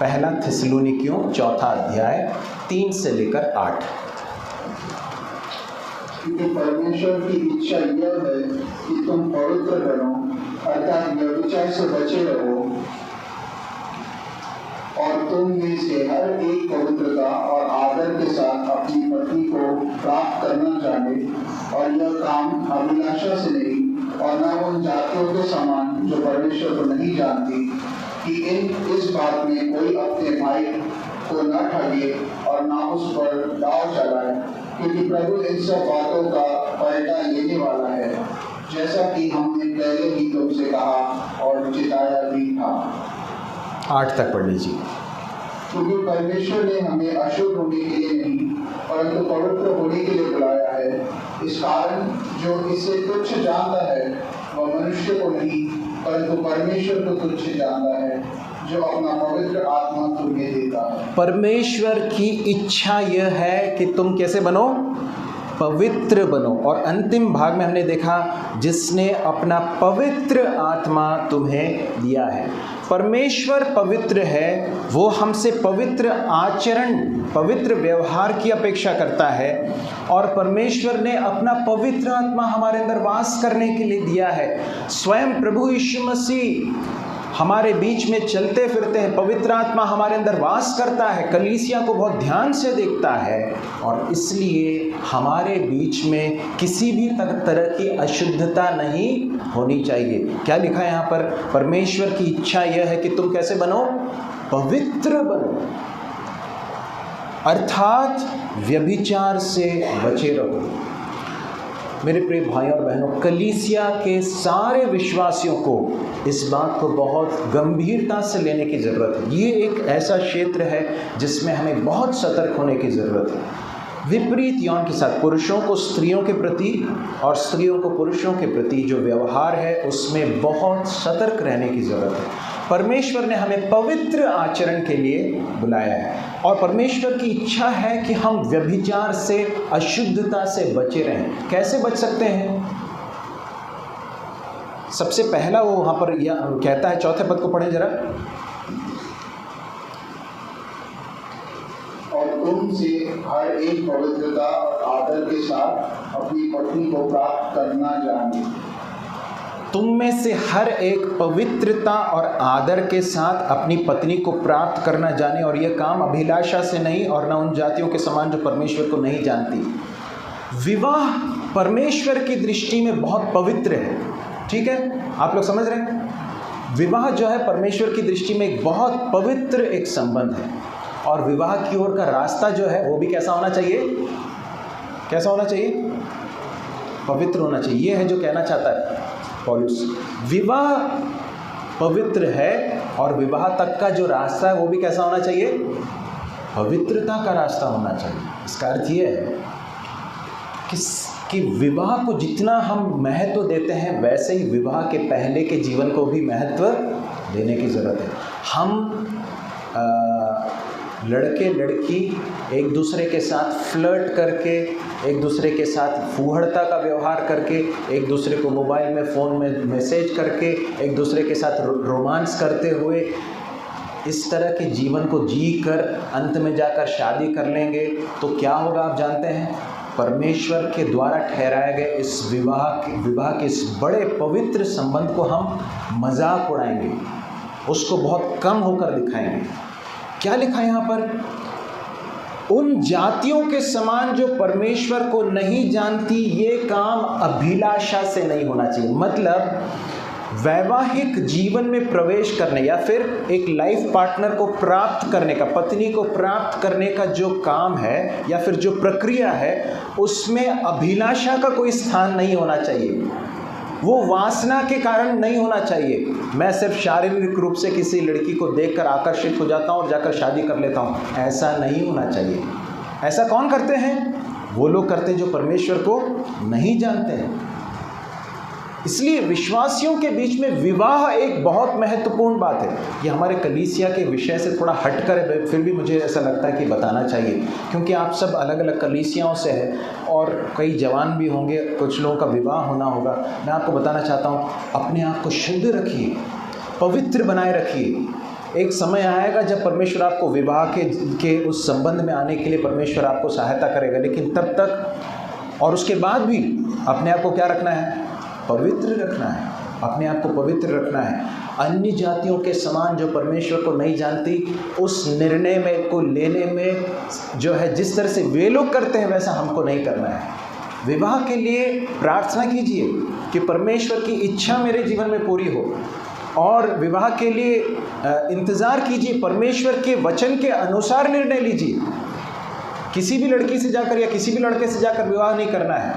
पहला थिस्सलुनीकियों 4 अध्याय 3 से लेकर 8। क्योंकि परमेश्वर की इच्छा यह है कि तुम पवित्र बनो, अर्थात व्यभिचार से बचे रहो, और तुम में से हर एक पवित्रता और आदर के साथ अपनी पत्नी को प्राप्त करना जाने, और यह काम अभिलाषा से नहीं और न उन जातियों के समान जो परमेश्वर को नहीं जानती, कि इस बात में कोई अपने भाई को न ठगे और न उस पर दाव चलाए, क्योंकि प्रभु इन सब बातों का पलटा लेने वाला है, जैसा कि हमने पहले ही तुमसे कहा और चिताया भी था। 8 तक पढ़ लीजिए। क्योंकि परमेश्वर ने हमें अशुद्ध होने के लिए नहीं परंतु पवित्र होने के लिए बुलाया है। इस कारण जो इसे तुच्छ जानता है वह मनुष्य को नहीं परंतु परमेश्वर को तुच्छ जानता है, जो अपना पवित्र आत्मा तुम्हें देता है। परमेश्वर की इच्छा यह है कि तुम कैसे बनो? पवित्र बनो। और अंतिम भाग में हमने देखा जिसने अपना पवित्र आत्मा तुम्हें दिया है। परमेश्वर पवित्र है, वो हमसे पवित्र आचरण, पवित्र व्यवहार की अपेक्षा करता है, और परमेश्वर ने अपना पवित्र आत्मा हमारे अंदर वास करने के लिए दिया है। स्वयं प्रभु यीशु मसीह हमारे बीच में चलते फिरते हैं, पवित्र आत्मा हमारे अंदर वास करता है, कलीसिया को बहुत ध्यान से देखता है, और इसलिए हमारे बीच में किसी भी तरह की अशुद्धता नहीं होनी चाहिए। क्या लिखा है यहाँ पर? परमेश्वर की इच्छा यह है कि तुम कैसे बनो? पवित्र बनो। अर्थात व्यभिचार से बचे रहो। मेरे प्रिय भाइयों और बहनों, कलीसिया के सारे विश्वासियों को इस बात को बहुत गंभीरता से लेने की ज़रूरत है। ये एक ऐसा क्षेत्र है जिसमें हमें बहुत सतर्क होने की ज़रूरत है। विपरीत यौन के साथ पुरुषों को स्त्रियों के प्रति और स्त्रियों को पुरुषों के प्रति जो व्यवहार है उसमें बहुत सतर्क रहने की ज़रूरत है। परमेश्वर ने हमें पवित्र आचरण के लिए बुलाया है और परमेश्वर की इच्छा है कि हम व्यभिचार से, अशुद्धता से बचे रहें। कैसे बच सकते हैं? सबसे पहला वो वहाँ पर कहता है, चौथे पद को पढ़ें जरा। और तुमसे हर एक पवित्रता और आदर के साथ अपनी पत्नी को प्राप्त करना जाने। तुम में से हर एक पवित्रता और आदर के साथ अपनी पत्नी को प्राप्त करना जाने, और यह काम अभिलाषा से नहीं और न उन जातियों के समान जो परमेश्वर को नहीं जानती। विवाह परमेश्वर की दृष्टि में बहुत पवित्र है। ठीक है, आप लोग समझ रहे हैं? विवाह जो है परमेश्वर की दृष्टि में एक बहुत पवित्र एक संबंध है, और विवाह की ओर का रास्ता जो है वो भी कैसा होना चाहिए? कैसा होना चाहिए? पवित्र होना चाहिए। ये है जो कहना चाहता है पौलुस। विवाह पवित्र है और विवाह तक का जो रास्ता है वो भी कैसा होना चाहिए? पवित्रता का रास्ता होना चाहिए। इसका अर्थ ये है कि विवाह को जितना हम महत्व देते हैं वैसे ही विवाह के पहले के जीवन को भी महत्व देने की ज़रूरत है। हम लड़के लड़की एक दूसरे के साथ फ्लर्ट करके, एक दूसरे के साथ फूहड़ता का व्यवहार करके, एक दूसरे को मोबाइल में, फ़ोन में मैसेज करके, एक दूसरे के साथ रोमांस करते हुए इस तरह के जीवन को जी कर अंत में जाकर शादी कर लेंगे तो क्या होगा आप जानते हैं? परमेश्वर के द्वारा ठहराए गए इस विवाह के इस बड़े पवित्र संबंध को हम मजाक उड़ाएंगे, उसको बहुत कम होकर दिखाएंगे। क्या लिखा है यहाँ पर? उन जातियों के समान जो परमेश्वर को नहीं जानती, ये काम अभिलाषा से नहीं होना चाहिए। मतलब वैवाहिक जीवन में प्रवेश करने या फिर एक लाइफ पार्टनर को प्राप्त करने का, पत्नी को प्राप्त करने का जो काम है या फिर जो प्रक्रिया है, उसमें अभिलाषा का कोई स्थान नहीं होना चाहिए। वो वासना के कारण नहीं होना चाहिए। मैं सिर्फ शारीरिक रूप से किसी लड़की को देखकर आकर्षित हो जाता हूँ और जाकर शादी कर लेता हूँ, ऐसा नहीं होना चाहिए। ऐसा कौन करते हैं? वो लोग करते हैं जो परमेश्वर को नहीं जानते हैं। इसलिए विश्वासियों के बीच में विवाह एक बहुत महत्वपूर्ण बात है। ये हमारे कलीसिया के विषय से थोड़ा हटकर है, फिर भी मुझे ऐसा लगता है कि बताना चाहिए, क्योंकि आप सब अलग अलग कलीसियाओं से हैं और कई जवान भी होंगे, कुछ लोगों का विवाह होना होगा। मैं आपको बताना चाहता हूँ, अपने आप को शुद्ध रखिए, पवित्र बनाए रखिए। एक समय आएगा जब परमेश्वर आपको विवाह के उस संबंध में आने के लिए परमेश्वर आपको सहायता करेगा, लेकिन तब तक और उसके बाद भी अपने आप को क्या रखना है? पवित्र रखना है। अपने आप को पवित्र रखना है। अन्य जातियों के समान जो परमेश्वर को नहीं जानती, उस निर्णय में को लेने में जो है जिस तरह से वे लोग करते हैं वैसा हमको नहीं करना है। विवाह के लिए प्रार्थना कीजिए कि परमेश्वर की इच्छा मेरे जीवन में पूरी हो, और विवाह के लिए इंतज़ार कीजिए, परमेश्वर के वचन के अनुसार निर्णय लीजिए। किसी भी लड़की से जाकर या किसी भी लड़के से जाकर विवाह नहीं करना है,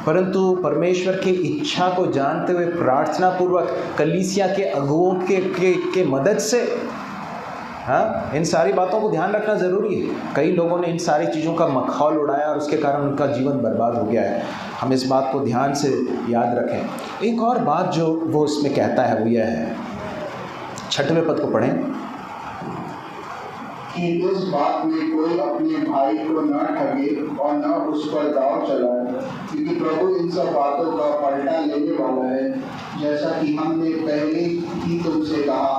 परंतु परमेश्वर की इच्छा को जानते हुए प्रार्थना पूर्वक कलीसिया के अगुओं के मदद से, हाँ, इन सारी बातों को ध्यान रखना ज़रूरी है। कई लोगों ने इन सारी चीज़ों का मखौल उड़ाया और उसके कारण उनका जीवन बर्बाद हो गया है। हम इस बात को ध्यान से याद रखें। एक और बात जो वो इसमें कहता है वो यह है, 6वें पद को पढ़ें, कि इस बात में कोई अपने भाई को न ठगे और न उस पर दाव चलाए, क्योंकि प्रभु इन सब बातों का पलटा लेने वाला है, जैसा कि हमने पहले ही तुमसे कहा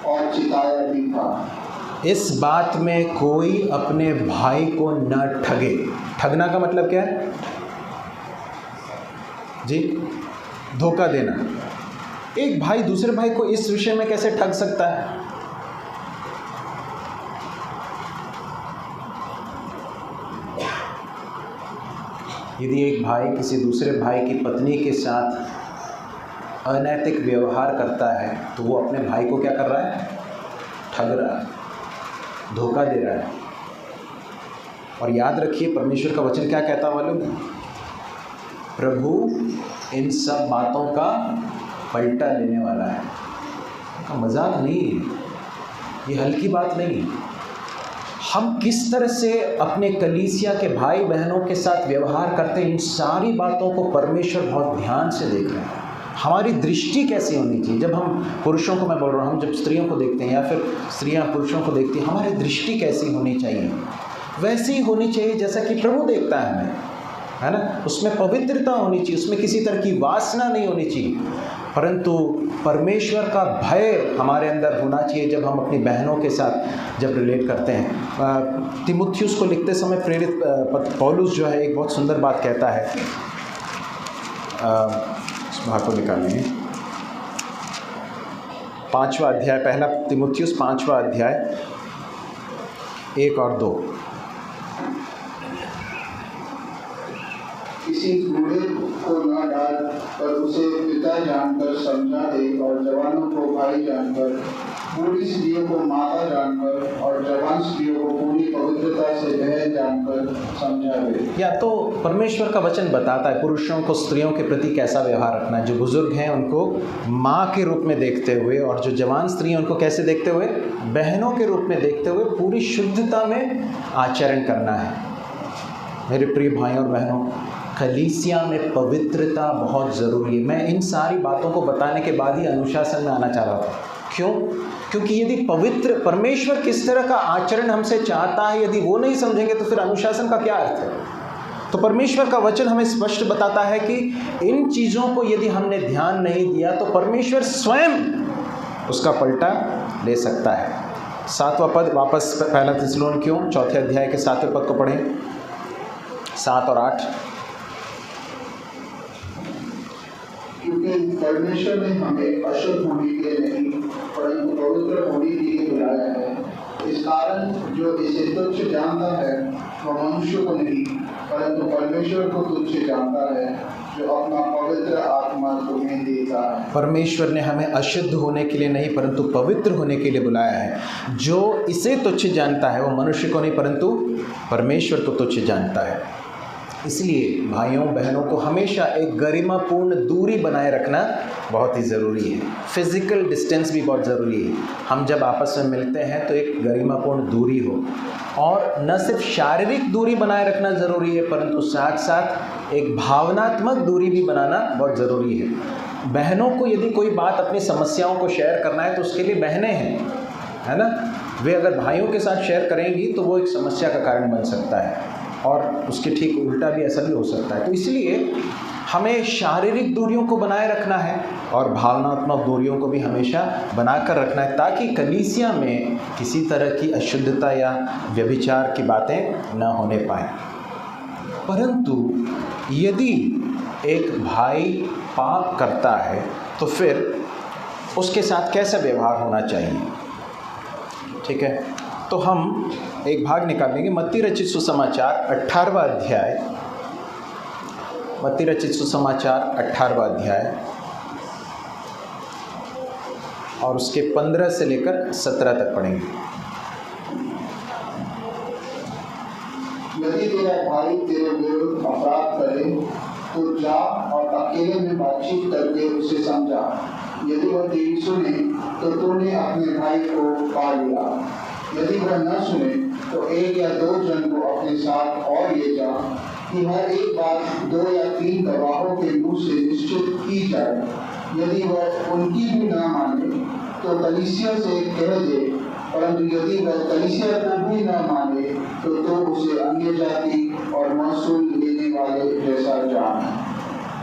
और चिताया भी था। इस बात में कोई अपने भाई को न ठगे। ठगना का मतलब क्या है जी? धोखा देना। एक भाई दूसरे भाई को इस विषय में कैसे ठग सकता है? यदि एक भाई किसी दूसरे भाई की पत्नी के साथ अनैतिक व्यवहार करता है तो वो अपने भाई को क्या कर रहा है? ठग रहा है। धोखा दे रहा है। और याद रखिए परमेश्वर का वचन क्या कहता मालूम है? प्रभु इन सब बातों का पलटा लेने वाला है। का मजाक नहीं है, ये हल्की बात नहीं है। हम किस तरह से अपने कलीसिया के भाई बहनों के साथ व्यवहार करते हैं, इन सारी बातों को परमेश्वर बहुत ध्यान से देख रहे हैं। हमारी दृष्टि कैसी होनी चाहिए? जब हम पुरुषों को, मैं बोल रहा हूँ, हम जब स्त्रियों को देखते हैं या फिर स्त्रियाँ पुरुषों को देखती हैं, हमारी दृष्टि कैसी होनी चाहिए? वैसी ही होनी चाहिए जैसा कि प्रभु देखता है हमें, है ना। उसमें पवित्रता होनी चाहिए, उसमें किसी तरह की वासना नहीं होनी चाहिए, परंतु परमेश्वर का भय हमारे अंदर होना चाहिए जब हम अपनी बहनों के साथ जब रिलेट करते हैं। तीमुथियुस को लिखते समय प्रेरित पौलुस जो है एक बहुत सुंदर बात कहता है। इस भाग को निकालेंगे, 5वां अध्याय, पहला तीमुथियुस 5वां अध्याय 1 और 2। किसी बूढ़े को न डाल, पर उसे पिता जानकर समझा दे, और जवानों को भाई जानकर, बूढ़ी स्त्रियों को माता जानकर, और जवान स्त्रियों को पूरी पवित्रता से बहन जानकर समझा दे। या तो परमेश्वर का वचन बताता है पुरुषों को स्त्रियों के प्रति कैसा व्यवहार रखना है। जो बुजुर्ग हैं उनको माँ के रूप में देखते हुए, और जो जवान स्त्री हैं उनको कैसे देखते हुए? बहनों के रूप में देखते हुए पूरी शुद्धता में आचरण करना है। मेरे प्रिय भाइयों और बहनों, कलीसिया में पवित्रता बहुत ज़रूरी है। मैं इन सारी बातों को बताने के बाद ही अनुशासन में आना चाह रहा था। क्यों? क्योंकि यदि पवित्र परमेश्वर किस तरह का आचरण हमसे चाहता है, यदि वो नहीं समझेंगे तो फिर अनुशासन का क्या अर्थ है? तो परमेश्वर का वचन हमें स्पष्ट बताता है कि इन चीज़ों को यदि हमने ध्यान नहीं दिया तो परमेश्वर स्वयं उसका पलटा ले सकता है। 7वां पद, वापस पहला थिस्सलुनीकियों 4 अध्याय के 7वें पद को पढ़ें, 7 और 8। क्योंकि परमेश्वर ने हमें अशुद्ध होने के लिए नहीं, परंतु पवित्र होने के लिए बुलाया है। इस कारण जो इसे तुच्छ जानता है वह मनुष्य को नहीं, परंतु परमेश्वर को तुच्छ जानता है, जो अपना पवित्र आत्मा तुम्हें देता है। परमेश्वर ने हमें अशुद्ध होने के लिए नहीं परंतु पवित्र होने के लिए बुलाया है। जो इसे तुच्छ जानता है वो मनुष्य को नहीं परंतु परमेश्वर को तुच्छ जानता है। इसलिए भाइयों बहनों को हमेशा एक गरिमापूर्ण दूरी बनाए रखना बहुत ही ज़रूरी है। फिज़िकल डिस्टेंस भी बहुत ज़रूरी है। हम जब आपस में मिलते हैं तो एक गरिमापूर्ण दूरी हो, और न सिर्फ शारीरिक दूरी बनाए रखना ज़रूरी है परंतु साथ साथ एक भावनात्मक दूरी भी बनाना बहुत ज़रूरी है। बहनों को यदि कोई बात, अपनी समस्याओं को शेयर करना है तो उसके लिए बहनें हैं, है ना। वे अगर भाइयों के साथ शेयर करेंगी तो वो एक समस्या का कारण बन सकता है, और उसके ठीक उल्टा भी ऐसा भी हो सकता है। तो इसलिए हमें शारीरिक दूरियों को बनाए रखना है और भावनात्मक दूरियों को भी हमेशा बनाकर रखना है, ताकि कलीसिया में किसी तरह की अशुद्धता या व्यभिचार की बातें न होने पाए। परंतु यदि एक भाई पाप करता है तो फिर उसके साथ कैसा व्यवहार होना चाहिए? ठीक है, तो हम एक भाग निकालेंगे, मत्ती रचित सुसमाचार 18वां अध्याय, मत्ती रचित सुसमाचार 18वां अध्याय और उसके 15 से लेकर 17 तक पढ़ेंगे। यदि तेरा भाई तेरे विरुद्ध अपराध करे तो जा और अकेले में बातचीत करके उसे समझा। यदि वह तेरी सुने तो तूने अपने भाई को पा लिया। यदि वह न सुने तो 1 या 2 जन को अपने साथ और ले जा, कि हर एक बात 2 या 3 गवाहों के मुंह से निश्चित की जाए। यदि वह उनकी भी न माने तो कलीसिया से कह दे, परंतु यदि वह कलीसिया को भी न माने तो उसे अन्य जाति और महसूल लेने वाले जैसा जान।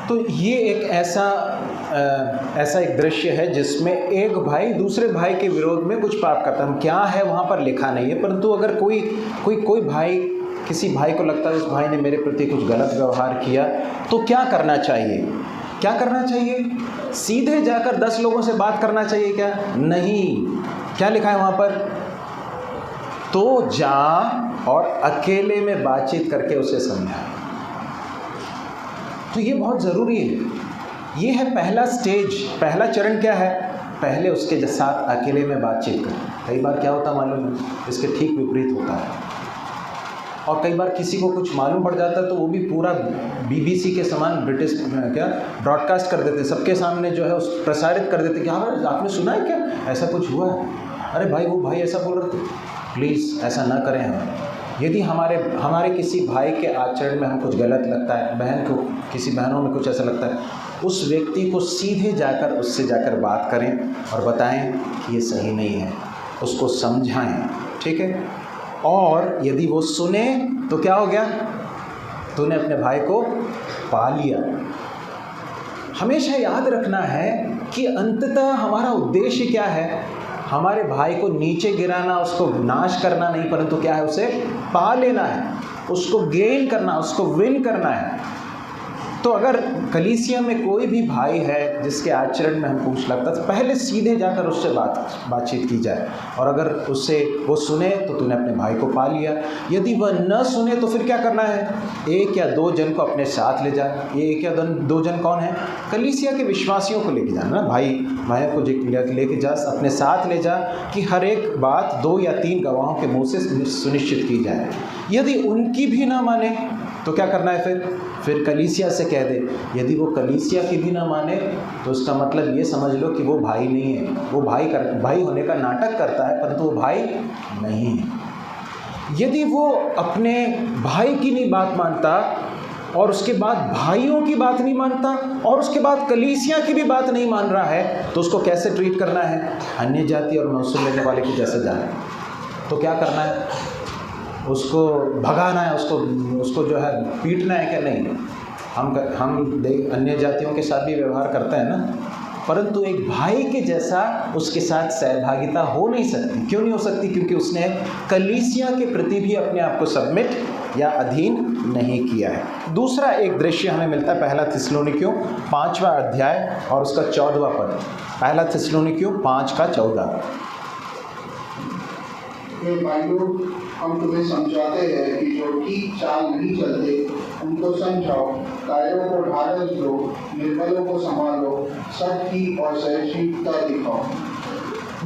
तो ये एक ऐसा एक दृश्य है जिसमें एक भाई दूसरे भाई के विरोध में कुछ पाप करता है। क्या है वहाँ पर लिखा नहीं है, परंतु अगर कोई भाई, किसी भाई को लगता है उस भाई ने मेरे प्रति कुछ गलत व्यवहार किया तो क्या करना चाहिए? क्या करना चाहिए? सीधे जाकर 10 लोगों से बात करना चाहिए क्या? नहीं। क्या लिखा है वहाँ पर? तो जा और अकेले में बातचीत करके उसे समझा। तो ये बहुत ज़रूरी है। ये है पहला स्टेज, पहला चरण क्या है? पहले उसके साथ अकेले में बातचीत करें। कई बार क्या होता मालूम है, इसके ठीक विपरीत होता है। और कई बार किसी को कुछ मालूम पड़ जाता है तो वो भी पूरा BBC के समान ब्रिटिश क्या ब्रॉडकास्ट कर देते, सबके सामने जो है उस प्रसारित कर देते कि हाँ आपने सुना है क्या, ऐसा कुछ हुआ है, अरे भाई वो भाई ऐसा बोल रहे थे। प्लीज़ ऐसा ना करें हम। यदि हमारे किसी भाई के आचरण में हम कुछ गलत लगता है, बहन को किसी बहनों में कुछ ऐसा लगता है, उस व्यक्ति को सीधे जाकर उससे जाकर बात करें और बताएं कि ये सही नहीं है, उसको समझाएं, ठीक है। और यदि वो सुने तो क्या हो गया, तूने अपने भाई को पा लिया। हमेशा याद रखना है कि अंततः हमारा उद्देश्य क्या है, हमारे भाई को नीचे गिराना, उसको नाश करना नहीं, परंतु क्या है, उसे पा लेना है, उसको गेन करना, उसको विन करना है। तो अगर कलीसिया में कोई भी भाई है जिसके आचरण में हमको कुछ लगता है, पहले सीधे जाकर उससे बातचीत की जाए, और अगर उससे वो सुने तो तूने अपने भाई को पा लिया। यदि वह न सुने तो फिर क्या करना है, 1 या 2 जन को अपने साथ ले जा। ये 1 या 2 जन कौन है, कलीसिया के विश्वासियों को लेके जाना ना, भाई को लेके जा, अपने साथ ले जा कि हर एक बात 2 या 3 गवाहों के मुँह से सुनिश्चित की जाए। यदि उनकी भी ना माने तो क्या करना है, फिर कलीसिया से कह दे। यदि वो कलीसिया की भी ना माने तो उसका मतलब ये समझ लो कि वो भाई नहीं है, वो भाई होने का नाटक करता है, परंतु वो भाई नहीं है। यदि वो अपने भाई की नहीं बात मानता और उसके बाद भाइयों की बात नहीं मानता और उसके बाद कलीसिया की भी बात नहीं मान रहा है, तो उसको कैसे ट्रीट करना है, अन्य जाति और महसूल लेने वाले की जैसे जाए। तो क्या करना है, उसको भगाना है, उसको जो है पीटना है क्या, नहीं। हम अन्य जातियों के साथ भी व्यवहार करते हैं ना, परंतु एक भाई के जैसा उसके साथ सहभागिता हो नहीं सकती। क्यों नहीं हो सकती, क्योंकि उसने कलीसिया के प्रति भी अपने आप को सबमिट या अधीन नहीं किया है। दूसरा एक दृश्य हमें मिलता है 1 थिस्सलुनीकियों 5वां अध्याय और उसका 14वां पद। 1 थिस्सलुनीकियों 5:14। भाइयों, हम तुम्हें समझाते हैं कि जो ठीक चाल नहीं चलते उनको समझाओ, कायरों को ढाढ़स दो, निर्बलों को संभालो, सख्ती और सहनशीलता दिखाओ।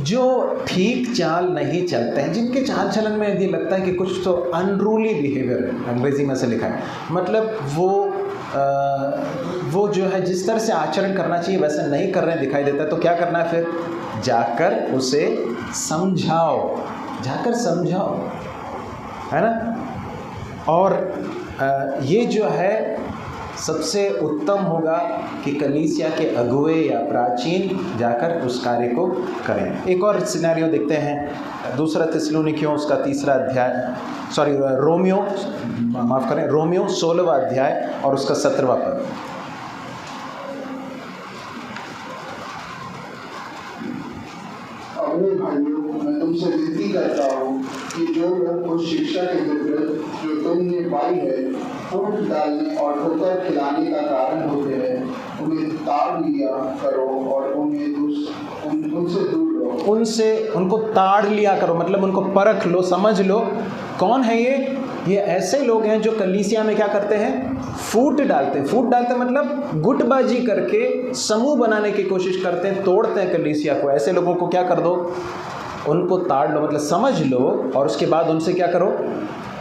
जो ठीक चाल नहीं चलते हैं, जिनके चाल चलन में यदि लगता है कि कुछ तो अनरूली बिहेवियर है, अंग्रेजी में से लिखा है, मतलब वो जो है जिस तरह से आचरण करना चाहिए वैसा नहीं कर रहे हैं दिखाई देता है, तो क्या करना है, फिर जाकर उसे समझाओ, है ना। और ये जो है सबसे उत्तम होगा कि कलीसिया के अगुवे या प्राचीन जाकर उस कार्य को करें। एक और सिनेरियो देखते हैं, 2 थिस्सलुनीकियों उसका 3रा अध्याय, रोमियो 16वां अध्याय और उसका 17वां पद। मैं तुमसे विनती करता हूँ कि जो लोग उस शिक्षा के विरुद्ध जो तुमने पाई है फूट डालने और ठोकर खिलाने का कारण होते हैं, उन्हें ताड़ लिया करो और उनसे दूर रहो। उनको ताड़ लिया करो, मतलब उनको परख लो, समझ लो कौन है ये ऐसे लोग हैं जो कलीसिया में क्या करते हैं, फूट डालते मतलब गुटबाजी करके समूह बनाने की कोशिश करते हैं, तोड़ते हैं कलीसिया को। ऐसे लोगों को क्या कर दो, उनको ताड़ लो, मतलब समझ लो, और उसके बाद उनसे क्या करो,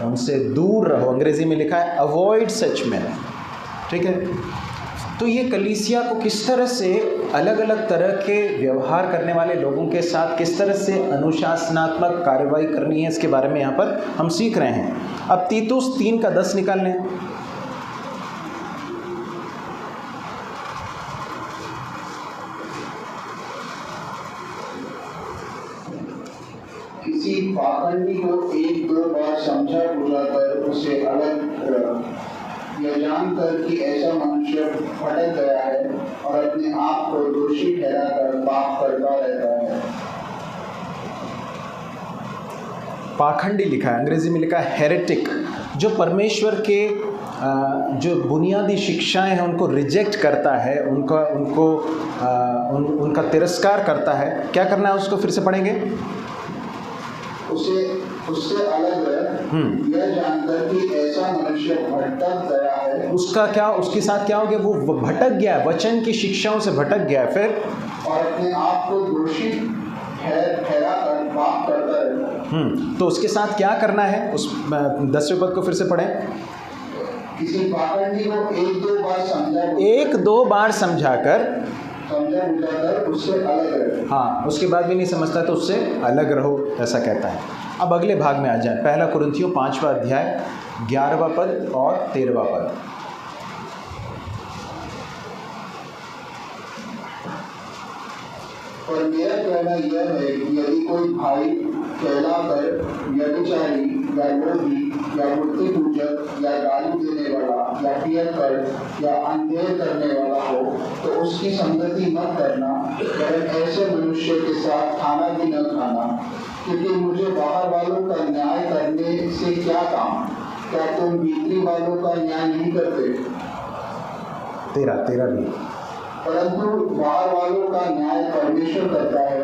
उनसे दूर रहो। अंग्रेजी में लिखा है अवॉइड सच मैन, ठीक है। तो ये कलीसिया को किस तरह से अलग अलग तरह के व्यवहार करने वाले लोगों के साथ किस तरह से अनुशासनात्मक कार्रवाई करनी है, इसके बारे में यहाँ पर हम सीख रहे हैं। अब तीतुस 3:10 निकाल लें। किसी पाखंडी को 1-2 बार समझा बुझाकर उसे अलग यह जानकर कि ऐसा मनुष्य भटक गया है और अपने आप को दोषी ठहराकर पाप करता रहता है। पाखंडी लिखा है, अंग्रेजी में लिखा है हेरेटिक, जो परमेश्वर के जो बुनियादी शिक्षाएं हैं उनको रिजेक्ट करता है, उनका तिरस्कार करता है। क्या करना है उसको, फिर से पढ़ेंगे। उसे उससे अलग है, यह जानकर कि ऐसा मनुष्य भटक गया है। उसका क्या, उसके साथ क्या हो गया? वो भटक गया है, वचन की शिक्षाओं से भटक गया है। फिर और अपने आप को दोषी ठहरा कर पाप करता है। तो उसके साथ क्या करना है? उस 10वें पद को फिर से पढ़ें। किसी पाखंडी को एक दो बार समझाकर उससे अलग रहो। हाँ, उसके बाद भी नहीं समझता तो उससे अलग रहो, ऐसा कहता है। अब अगले भाग में आ जाए। पहला कुरिन्थियों 5वां अध्याय 11वां पद और 13वां पद। और मेरा कहना यह है कि यदि कोई भाई कहलाकर व्यभिचारी या लोभी या मूर्ति पूजक या गाली देने वाला या पियक्कड़ या अंधेर करने वाला हो तो उसकी संगति मत करना, वरन ऐसे मनुष्य के साथ खाना भी न खाना, क्योंकि मुझे बाहर वालों का न्याय करने से क्या काम? क्या तुम भीतरी वालों का न्याय नहीं करते? 13 भी। परंतु बाहर वालों का न्याय परमेश्वर करता है,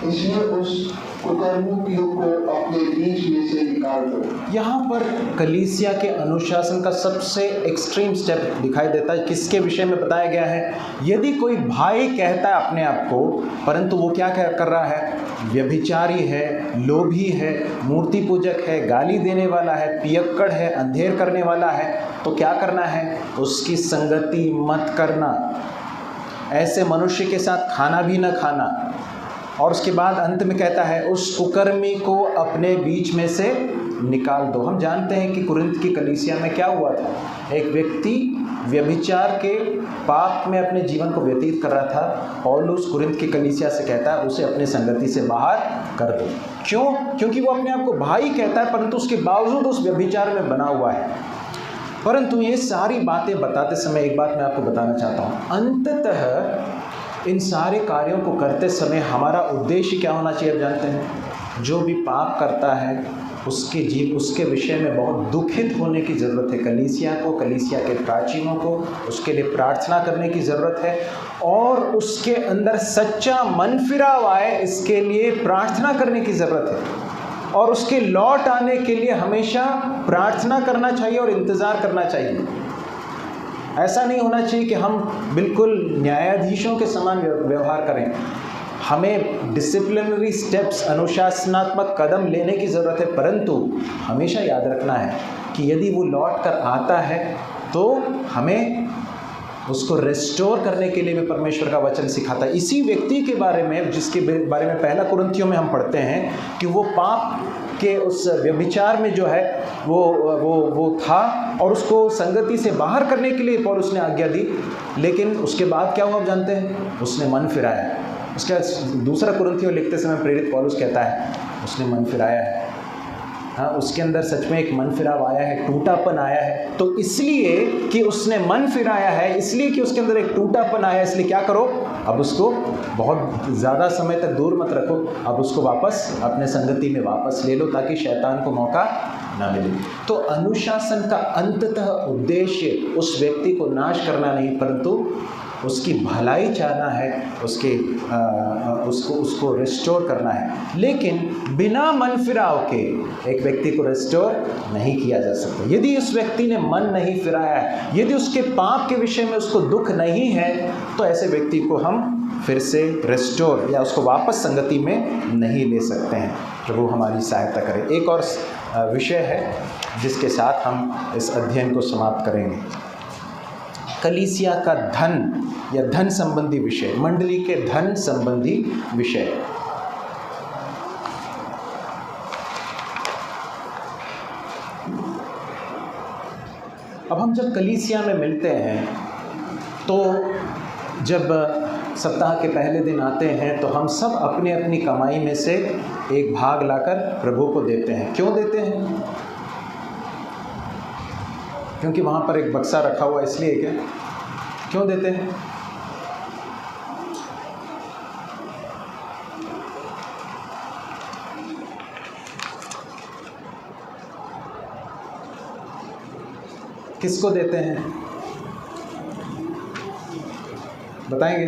इसलिए उस कुकर्मी को अपने बीच में से निकाल दो। यहाँ पर कलीसिया के अनुशासन का सबसे एक्सट्रीम स्टेप दिखाई देता है। किसके विषय में बताया गया है? यदि कोई भाई कहता है अपने आप को, परंतु वो क्या कर रहा है? व्यभिचारी है, लोभी है, मूर्ति पूजक है, गाली देने वाला है, पियक्कड़ है, अंधेर करने वाला है, तो क्या करना है? उसकी संगति मत करना, ऐसे मनुष्य के साथ खाना भी न खाना। और उसके बाद अंत में कहता है उस कुकर्मी को अपने बीच में से निकाल दो। हम जानते हैं कि कुरिन्थ की कलीसिया में क्या हुआ था। एक व्यक्ति व्यभिचार के पाप में अपने जीवन को व्यतीत कर रहा था। पौलुस कुरिन्थ की कलीसिया से कहता है उसे अपनी संगति से बाहर कर दो। क्यों? क्योंकि वो अपने आप को भाई कहता है, परंतु उसके बावजूद उस व्यभिचार में बना हुआ है। परंतु ये सारी बातें बताते समय एक बात मैं आपको बताना चाहता हूँ। अंततः इन सारे कार्यों को करते समय हमारा उद्देश्य क्या होना चाहिए? आप जानते हैं, जो भी पाप करता है उसके विषय में बहुत दुखित होने की ज़रूरत है। कलीसिया को, कलीसिया के प्राचीनों को उसके लिए प्रार्थना करने की ज़रूरत है और उसके अंदर सच्चा मन फिराव आए, इसके लिए प्रार्थना करने की ज़रूरत है। और उसके लौट आने के लिए हमेशा प्रार्थना करना चाहिए और इंतज़ार करना चाहिए। ऐसा नहीं होना चाहिए कि हम बिल्कुल न्यायाधीशों के समान व्यवहार करें। हमें डिसिप्लिनरी स्टेप्स, अनुशासनात्मक कदम लेने की ज़रूरत है, परंतु हमेशा याद रखना है कि यदि वो लौट कर आता है तो हमें उसको रेस्टोर करने के लिए भी परमेश्वर का वचन सिखाता है। इसी व्यक्ति के बारे में, जिसके बारे में पहला कुरिन्थियों में हम पढ़ते हैं कि वो पाप के उस व्यभिचार में जो है वो था और उसको संगति से बाहर करने के लिए पौलुस ने आज्ञा दी। लेकिन उसके बाद क्या हुआ आप जानते हैं? उसने मन फिराया। उसके दूसरा कुरिन्थियों लिखते समय प्रेरित पौलुस कहता है उसने मन फिराया है। हाँ, उसके अंदर सच में एक मन फिराव आया है, टूटापन आया है। तो इसलिए कि उसने मन फिराया है, इसलिए कि उसके अंदर एक टूटापन आया, इसलिए क्या करो? अब उसको बहुत ज़्यादा समय तक दूर मत रखो, अब उसको वापस अपने संगति में वापस ले लो ताकि शैतान को मौका ना मिले। तो अनुशासन का अंततः उद्देश्य उस व्यक्ति को नाश करना नहीं, परंतु उसकी भलाई चाहना है, उसको रिस्टोर करना है। लेकिन बिना मन फिराव के एक व्यक्ति को रिस्टोर नहीं किया जा सकता। यदि उस व्यक्ति ने मन नहीं फिराया है, यदि उसके पाप के विषय में उसको दुख नहीं है, तो ऐसे व्यक्ति को हम फिर से रिस्टोर या उसको वापस संगति में नहीं ले सकते हैं। प्रभु हमारी सहायता करें। एक और विषय है जिसके साथ हम इस अध्ययन को समाप्त करेंगे। कलीसिया का धन या धन संबंधी विषय, मंडली के धन संबंधी विषय। अब हम जब कलीसिया में मिलते हैं तो जब सप्ताह के पहले दिन आते हैं तो हम सब अपनी अपनी कमाई में से एक भाग लाकर प्रभु को देते हैं। क्यों देते हैं? क्योंकि वहाँ पर एक बक्सा रखा हुआ, इसलिए क्या? क्यों देते हैं? किसको देते हैं? बताएंगे?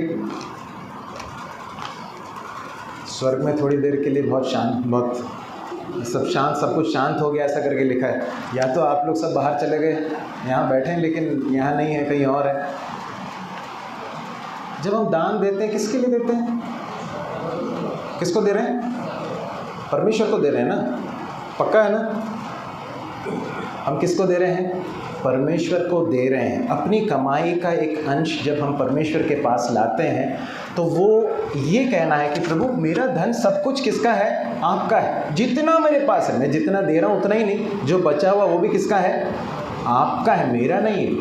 स्वर्ग में थोड़ी देर के लिए बहुत शांत, बहुत सब शांत, सब कुछ शांत हो गया ऐसा करके लिखा है। या तो आप लोग सब बाहर चले गए, यहाँ बैठे हैं लेकिन यहाँ नहीं है, कहीं और है। जब हम दान देते हैं किसके लिए देते हैं? किसको दे रहे हैं? परमेश्वर को दे रहे हैं ना, पक्का है ना? हम किसको दे रहे हैं? परमेश्वर को दे रहे हैं। अपनी कमाई का एक अंश जब हम परमेश्वर के पास लाते हैं तो वो ये कहना है कि प्रभु मेरा धन सब कुछ किसका है? आपका है। जितना मेरे पास है, मैं जितना दे रहा हूँ उतना ही नहीं, जो बचा हुआ वो भी किसका है? आपका है, मेरा नहीं है।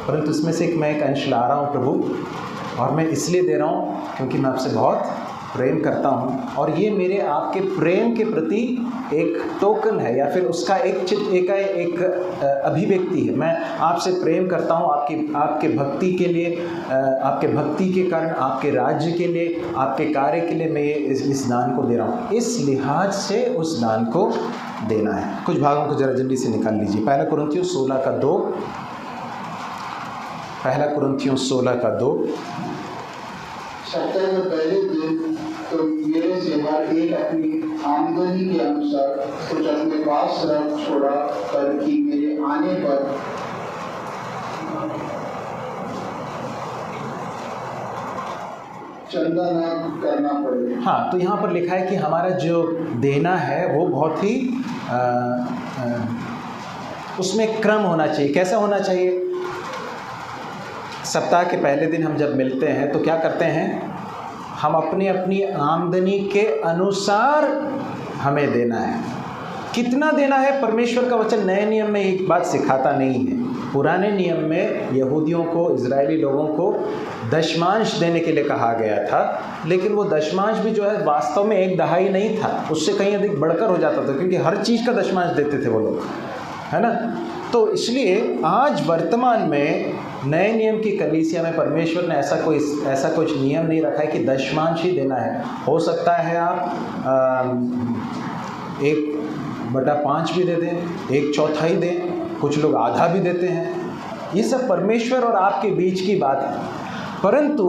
परंतु इसमें से मैं एक अंश ला रहा हूँ प्रभु, और मैं इसलिए दे रहा हूँ क्योंकि मैं आपसे बहुत प्रेम करता हूँ, और ये मेरे आपके प्रेम के प्रति एक टोकन है या फिर उसका एक अभिव्यक्ति है। मैं आपसे प्रेम करता हूँ आपके भक्ति के लिए, आपके भक्ति के कारण, आपके राज्य के लिए, आपके कार्य के लिए मैं ये इस दान को दे रहा हूँ। इस लिहाज से उस दान को देना है। कुछ भागों को जरा जल्दी से निकाल लीजिए। पहला कुरिन्थियों 16:2, पहला कुरिन्थियों 16:2। सप्ताह के पहले दिन तो मेरे से हर एक अपनी आमदनी के अनुसार कुछ अपने पास रख छोड़ा कर कि मेरे आने पर चंदा न करना पड़े। हाँ, तो यहाँ पर लिखा है कि हमारा जो देना है वो बहुत ही उसमें क्रम होना चाहिए। कैसा होना चाहिए? सप्ताह के पहले दिन हम जब मिलते हैं तो क्या करते हैं? हम अपनी आमदनी के अनुसार हमें देना है। कितना देना है? परमेश्वर का वचन नए नियम में एक बात सिखाता नहीं है। पुराने नियम में यहूदियों को, इजरायली लोगों को दशमांश देने के लिए कहा गया था, लेकिन वो दशमांश भी जो है वास्तव में 1/2 नहीं था, उससे कहीं अधिक बढ़कर हो जाता था, क्योंकि हर चीज़ का दशमांश देते थे वो लोग, है ना। तो इसलिए आज वर्तमान में नए नियम की कलीसिया में परमेश्वर ने ऐसा कुछ नियम नहीं रखा है कि दशमांश ही देना है। हो सकता है आप 1/5 भी दे दें, 1/4 दें, कुछ लोग आधा भी देते हैं। ये सब परमेश्वर और आपके बीच की बात है। परंतु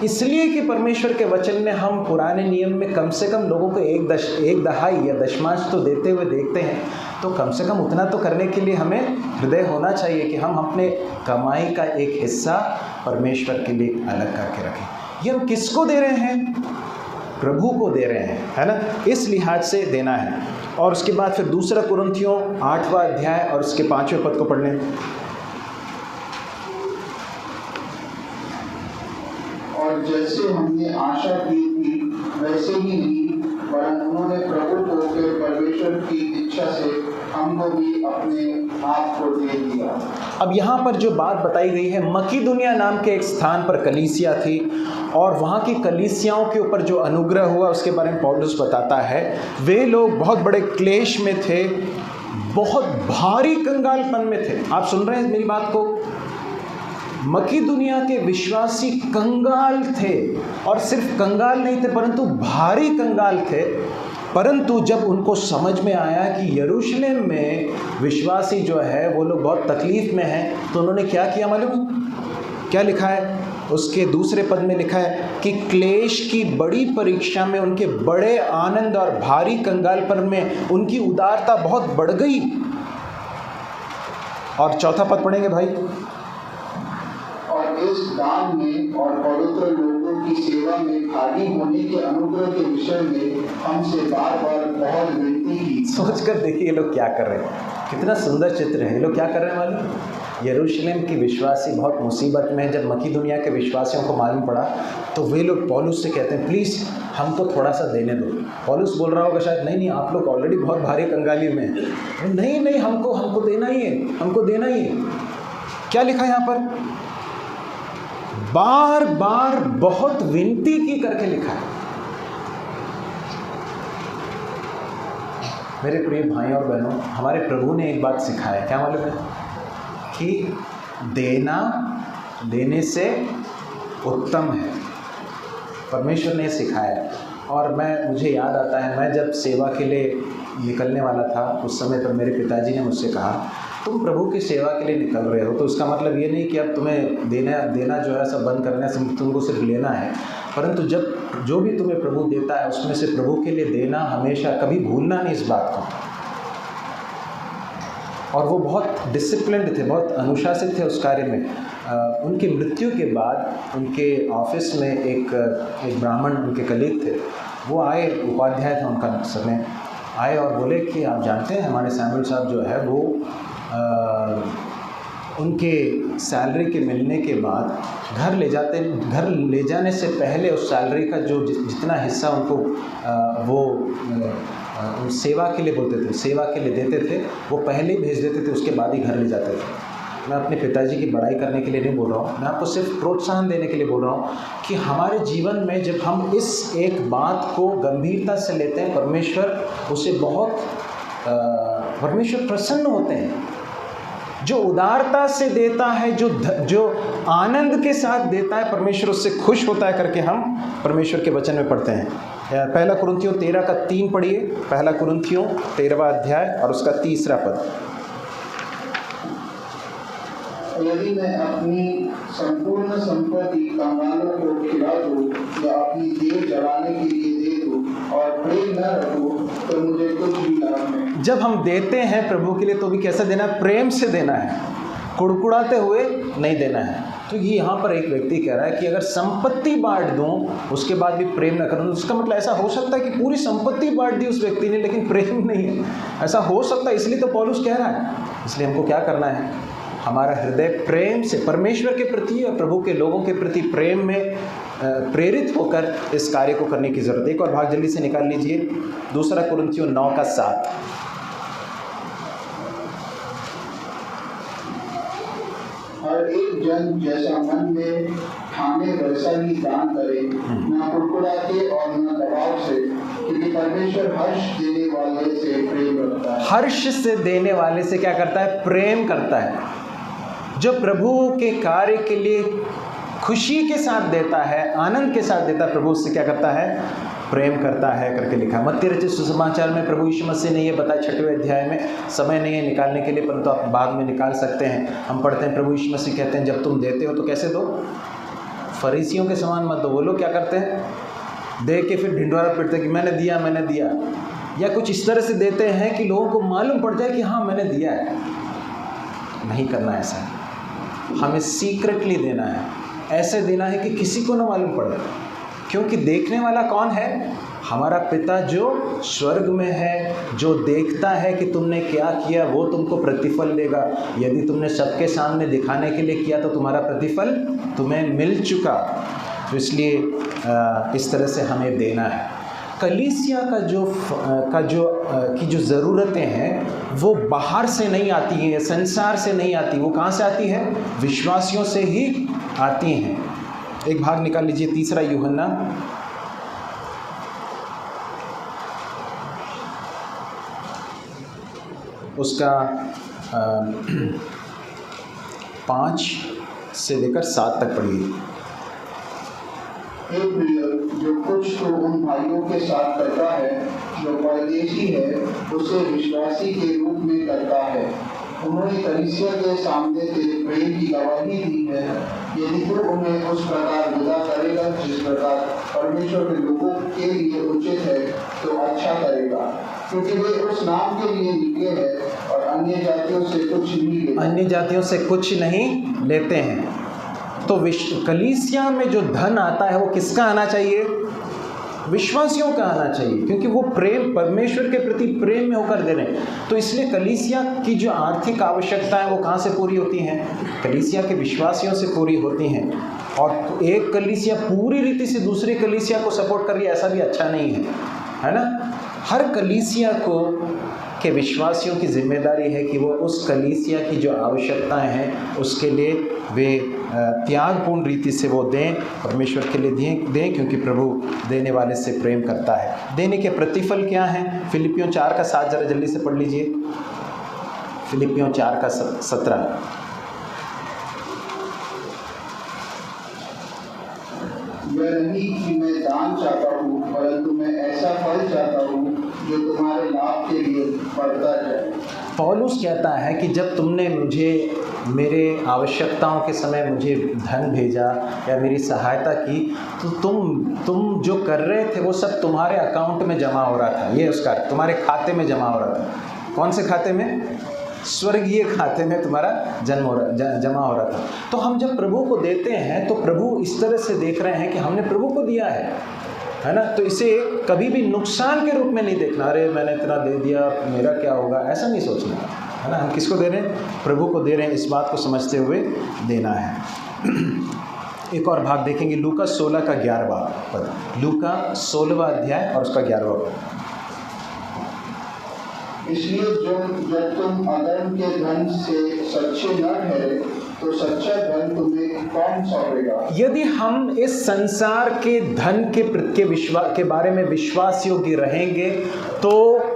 इसलिए कि परमेश्वर के वचन में हम पुराने नियम में कम से कम लोगों को 1/2 या दशमांश तो देते हुए देखते हैं, तो कम से कम उतना तो करने के लिए हमें हृदय होना चाहिए कि हम अपने कमाई का एक हिस्सा परमेश्वर के लिए अलग करके रखें। ये हम किसको दे रहे हैं? प्रभु को दे रहे हैं, है ना। इस लिहाज से देना है। और उसके बाद फिर दूसरा कुरिन्थियों 8वां अध्याय और उसके 5वें पद को पढ़ लें। और जैसे हमने आशा की थी वैसे ही नहीं, वरन उन्होंने प्रभु को फिर परमेश्वर की इच्छा से हमको भी अपने आप को दे दिया। अब यहाँ पर जो बात बताई गई है, मकीदुनिया नाम के एक स्थान पर कलीसिया थी, और वहाँ की कलीसियाओं के ऊपर जो अनुग्रह हुआ उसके बारे में पौलुस बताता है। वे लोग बहुत बड़े क्लेश में थे, बहुत भारी कंगालपन में थे। आप सुन रहे हैं मेरी बात को? मकीदुनिया के विश्वासी कंगाल थे, और सिर्फ कंगाल नहीं थे परंतु भारी कंगाल थे। परंतु जब उनको समझ में आया कि यरूशलेम में विश्वासी जो है वो लोग बहुत तकलीफ में हैं, तो उन्होंने क्या किया मालूम? क्या लिखा है उसके दूसरे पद में? लिखा है कि क्लेश की बड़ी परीक्षा में उनके बड़े आनंद और भारी कंगालपन में उनकी उदारता बहुत बढ़ गई। और चौथा पद पढ़ेंगे भाई। और इस दान में और पवित्र लोगों की सेवा में भागी होने के अनुग्रह के विषय में हमसे बार बार बहुत विनती की। सोचकर देखिए ये लोग क्या कर रहे हैं, कितना सुंदर चित्र है। ये लोग क्या कर रहे हैं मालूम? यरूशलेम की विश्वासी बहुत मुसीबत में है। जब मकीदुनिया के विश्वासियों को मालूम पड़ा तो वे लोग पौलुस से कहते हैं प्लीज़ हमको थोड़ा सा देने दो। पौलुस बोल रहा होगा शायद नहीं आप लोग ऑलरेडी बहुत भारी कंगाली में हैं। नहीं हमको देना ही है, हमको देना ही है। क्या लिखा है यहाँ पर? बार बार बहुत विनती की करके लिखा है। मेरे प्रिय भाई और बहनों, हमारे प्रभु ने एक बात सिखाया, क्या मालूम है? कि देना देने से उत्तम है। परमेश्वर ने सिखाया। और मुझे याद आता है, मैं जब सेवा के लिए निकलने वाला था उस समय पर मेरे पिताजी ने मुझसे कहा तुम प्रभु की सेवा के लिए निकल रहे हो, तो उसका मतलब ये नहीं कि अब तुम्हें देना जो है सब बंद करना है, तुमको सिर्फ लेना है। परंतु जब जो भी तुम्हें प्रभु देता है उसमें से प्रभु के लिए देना हमेशा, कभी भूलना नहीं इस बात को। और वो बहुत डिसिप्लिन्ड थे, बहुत अनुशासित थे उस कार्य में। उनकी मृत्यु के बाद उनके ऑफिस में एक ब्राह्मण उनके कलीग थे, वो आए, उपाध्याय था उनका समय, आए और बोले कि आप जानते हैं हमारे सैमुअल साहब जो है वो उनके सैलरी के मिलने के बाद घर ले जाने से पहले उस सैलरी का जो जितना हिस्सा उनको वो सेवा के लिए बोलते थे, सेवा के लिए देते थे, वो पहले ही भेज देते थे, उसके बाद ही घर ले जाते थे। मैं अपने पिताजी की बड़ाई करने के लिए नहीं बोल रहा हूँ, मैं आपको सिर्फ प्रोत्साहन देने के लिए बोल रहा हूँ कि हमारे जीवन में जब हम इस एक बात को गंभीरता से लेते हैं, परमेश्वर उसे बहुत परमेश्वर प्रसन्न होते हैं। जो उदारता से देता है, जो आनंद के साथ देता है, परमेश्वर उससे खुश होता है करके हम परमेश्वर के वचन में पढ़ते हैं। पहला कुरिन्थियों 13:3 पढ़िए, पहला कुरिन्थियों 13वां अध्याय और उसका 3रा पद। यदि मैं अपनी संपूर्ण संपत्ति कंगालों को खिला दूं या अपनी देह जलाने के लिए दे दूं और प्रेम न रखूं तो मुझे कुछ भी लाभ नहीं। जब हम देते हैं प्रभु के लिए तो भी कैसे देना है? प्रेम से देना है, कुड़कुड़ाते हुए नहीं देना है। तो ये यहाँ पर एक व्यक्ति कह रहा है कि अगर संपत्ति बांट दूं उसके बाद भी प्रेम न करूं, उसका मतलब ऐसा हो सकता है कि पूरी संपत्ति बांट दी उस व्यक्ति ने लेकिन प्रेम नहीं है, ऐसा हो सकता है। इसलिए तो पौलुस कह रहा है, इसलिए हमको क्या करना है? हमारा हृदय प्रेम से परमेश्वर के प्रति और प्रभु के लोगों के प्रति प्रेम में प्रेरित होकर इस कार्य को करने की जरूरत है। एक और भाग जल्दी से निकाल लीजिए, 2 कुरिन्थियों 9:7। हर एक जन जैसा मन में ठाने वैसा ही दान करे, न कुड़कुड़ाते और न दबाव से, क्योंकि परमेश्वर हर्ष देने वाले से प्रेम रखता है। हर्ष से देने वाले से क्या करता है? प्रेम करता है। जो प्रभु के कार्य के लिए खुशी के साथ देता है, आनंद के साथ देता है, प्रभु उससे क्या करता है? प्रेम करता है करके लिखा। मत्ती रचित सुसमाचार में प्रभु यीशु मसीह ने ये बताया 6वें अध्याय में, समय नहीं है निकालने के लिए परंतु आप बाद में निकाल सकते हैं। हम पढ़ते हैं प्रभु यीशु मसीह कहते हैं जब तुम देते हो तो कैसे दो? फरीसियों के समान मत दो। वो लोग क्या करते हैं? दे के फिर ढिंढोरा पीटते कि मैंने दिया, या कुछ इस तरह से देते हैं कि लोगों को मालूम पड़ जाए कि हाँ मैंने दिया है। नहीं करना ऐसा, हमें सीक्रेटली देना है, ऐसे देना है कि किसी को ना मालूम पड़े, क्योंकि देखने वाला कौन है? हमारा पिता जो स्वर्ग में है, जो देखता है कि तुमने क्या किया वो तुमको प्रतिफल देगा। यदि तुमने सबके सामने दिखाने के लिए किया तो तुम्हारा प्रतिफल तुम्हें मिल चुका। तो इसलिए इस तरह से हमें देना है। कलीसिया की जो ज़रूरतें हैं वो बाहर से नहीं आती हैं, संसार से नहीं आती, वो कहाँ से आती है? विश्वासियों से ही आती हैं। एक भाग निकाल लीजिए, 3 यूहन्ना उसका 5 से लेकर 7 तक पढ़िए। जो कुछ तो उन भाइयों के साथ करता है जो परदेशी है, उसे विश्वासी के रूप में करता है। उन्होंने कलीसिया के सामने तेरे प्रेम की गवाही दी है। यदि तू उन्हें उस प्रकार विदा करेगा जिस प्रकार परमेश्वर के लोगों के लिए उचित है तो अच्छा करेगा, क्योंकि वे उस नाम के लिए निकले हैं और अन्य जातियों से कुछ नहीं लेते हैं। तो कलीसिया में जो धन आता है वो किसका आना चाहिए? विश्वासियों का आना चाहिए, क्योंकि वो प्रेम परमेश्वर के प्रति प्रेम में होकर दे रहे हैं। तो इसलिए कलीसिया की जो आर्थिक आवश्यकताएं वो कहाँ से पूरी होती हैं? कलीसिया के विश्वासियों से पूरी होती हैं। और एक कलीसिया पूरी रीति से दूसरी कलीसिया को सपोर्ट कर रही है, ऐसा भी अच्छा नहीं है ना। हर कलीसिया के विश्वासियों की जिम्मेदारी है कि वो उस कलीसिया की जो आवश्यकताएं हैं उसके लिए वे त्यागपूर्ण रीति से वो दें, परमेश्वर के लिए दें, क्योंकि प्रभु देने वाले से प्रेम करता है। देने के प्रतिफल क्या हैं? फिलिपियों 4:7 जरा जल्दी से पढ़ लीजिए। फिलिपियों 4:17। यह नहीं कि मैं दान चाहता हूँ, परंतु मैं ऐसा फल चाहता हूँ जो तुम्हारे लाभ के लिए बढ़ता जाए। पौलुस कहता है कि जब तुमने मुझे मेरे आवश्यकताओं के समय मुझे धन भेजा या मेरी सहायता की, तो तुम जो कर रहे थे वो सब तुम्हारे अकाउंट में जमा हो रहा था। ये उसका तुम्हारे खाते में जमा हो रहा था। कौन से खाते में? स्वर्गीय खाते में तुम्हारा जमा हो रहा था। तो हम जब प्रभु को देते हैं तो प्रभु इस तरह से देख रहे हैं कि हमने प्रभु को दिया है ना। तो इसे कभी भी नुकसान के रूप में नहीं देखना, अरे मैंने इतना दे दिया मेरा क्या होगा, ऐसा नहीं सोचना है ना। हम किसको दे रहे हैं? प्रभु को दे रहे हैं। इस बात को समझते हुए देना है। एक और भाग देखेंगे, लूका 16 का 11वां पद। लूका 16वां अध्याय और उसका 11वां पद। इसलिए जब तुम अधर्म के धन से सच्चे न ठहरे तो सच्चा धन तुम्हें कौन सौंपेगा? यदि हम इस संसार के धन के बारे में विश्वास योग्य रहेंगे तो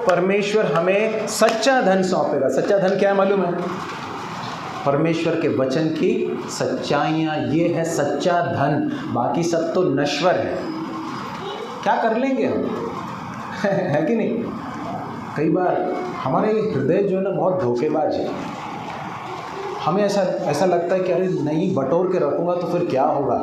परमेश्वर हमें सच्चा धन सौंपेगा। सच्चा धन क्या है मालूम है? परमेश्वर के वचन की सच्चाइयाँ, ये है सच्चा धन। बाकी सब तो नश्वर है। क्या कर लेंगे हम? है कि नहीं? कई बार हमारे हृदय जो है ना बहुत धोखेबाज है। हमें ऐसा लगता है कि अरे नहीं, बटोर के रखूँगा तो फिर क्या होगा।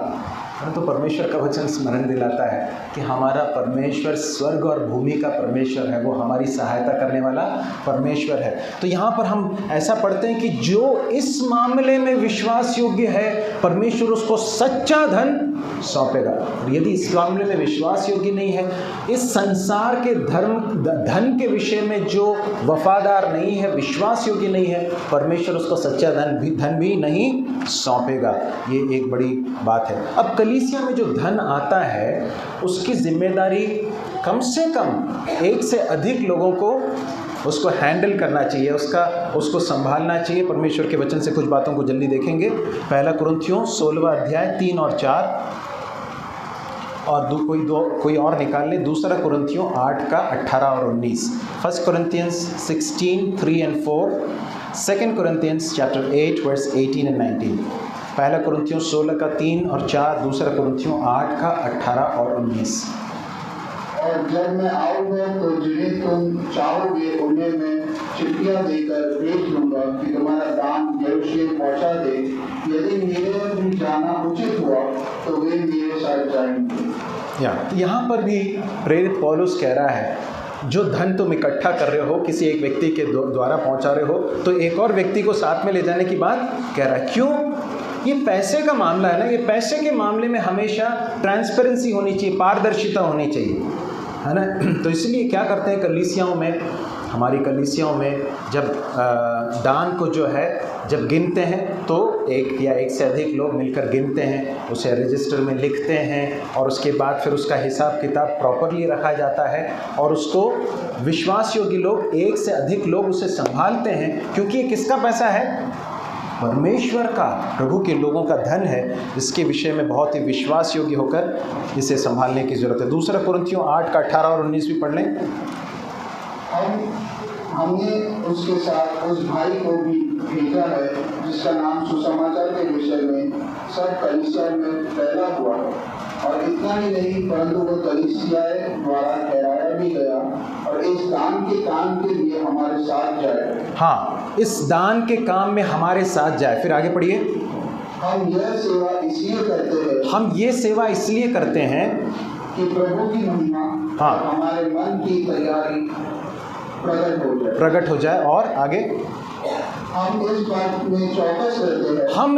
तो परमेश्वर का वचन स्मरण दिलाता है कि हमारा परमेश्वर स्वर्ग और भूमि का परमेश्वर है, वो हमारी सहायता करने वाला परमेश्वर है। तो यहाँ पर हम ऐसा पढ़ते हैं कि जो इस मामले में विश्वास योग्य है परमेश्वर उसको सच्चा धन सौंपेगा। और यदि इस मामले में विश्वास योग्य नहीं है, इस संसार के धन के विषय में जो वफादार नहीं है, विश्वास योग्य नहीं है, परमेश्वर उसको सच्चा धन भी नहीं सौंपेगा। ये एक बड़ी बात है। अब कलीसिया में जो धन आता है उसकी जिम्मेदारी कम से कम एक से अधिक लोगों को उसको हैंडल करना चाहिए, उसको संभालना चाहिए। परमेश्वर के वचन से कुछ बातों को जल्दी देखेंगे। पहला कुरिन्थियों 16वां अध्याय 3 और 4 और कोई और निकाल ले। दूसरा कुरिन्थियों 8 का 18 और 19। First Corinthians 16 3 and 4, second Corinthians chapter 8 verse 18 and 19। पहला कुरिन्थियों 16 का 3 और 4, दूसरा कुरिन्थियों 8 का 18 और 19। और जब मैं आऊँगा तो जिन्हें तुम चाहोगे उन्हें मैं चिट्ठियाँ देकर भेज दूंगा कि तुम्हारा दान यरूशलेम पहुँचा दे। यदि मेरे भी जाना उचित हुआ तो वे मेरे साथ जाएंगे। यहाँ पर भी प्रेरित पौलुस कह रहा है, जो धन तुम इकट्ठा कर रहे हो, किसी एक व्यक्ति के द्वारा पहुँचा रहे हो, तो एक और व्यक्ति को साथ में ले जाने की बात कह रहा है। क्यों? ये पैसे का मामला है ना। ये पैसे के मामले में हमेशा ट्रांसपेरेंसी होनी चाहिए, पारदर्शिता होनी चाहिए, है ना। तो इसलिए क्या करते हैं कलीसियाओं में, हमारी कलीसियाओं में जब दान को जो है जब गिनते हैं तो एक या एक से अधिक लोग मिलकर गिनते हैं, उसे रजिस्टर में लिखते हैं और उसके बाद फिर उसका हिसाब किताब प्रॉपरली रखा जाता है और उसको विश्वास योग्य लोग, एक से अधिक लोग उसे संभालते हैं। क्योंकि ये किसका पैसा है? परमेश्वर का, प्रभु के लोगों का धन है। इसके विषय में बहुत ही विश्वास योग्य होकर इसे संभालने की ज़रूरत है। दूसरा कुरिन्थियों 8 का 18 और 19 भी पढ़ लें। हमने उसके साथ उस भाई को भी भेजा है जिसका नाम सुसमाचार के विषय में सब कलीसिया में फैला हुआ है। और इतना ही नहीं परंतु वो कलीसियाएं द्वारा ठहराया भी गया और इस दान के काम के लिए हमारे साथ जाए। हाँ, इस दान के काम में हमारे साथ जाए। फिर आगे पढ़िए। हम ये सेवा इसलिए करते हैं कि प्रभु की महिमा हमारे मन की तैयारी प्रकट हो जाए। और आगे, हम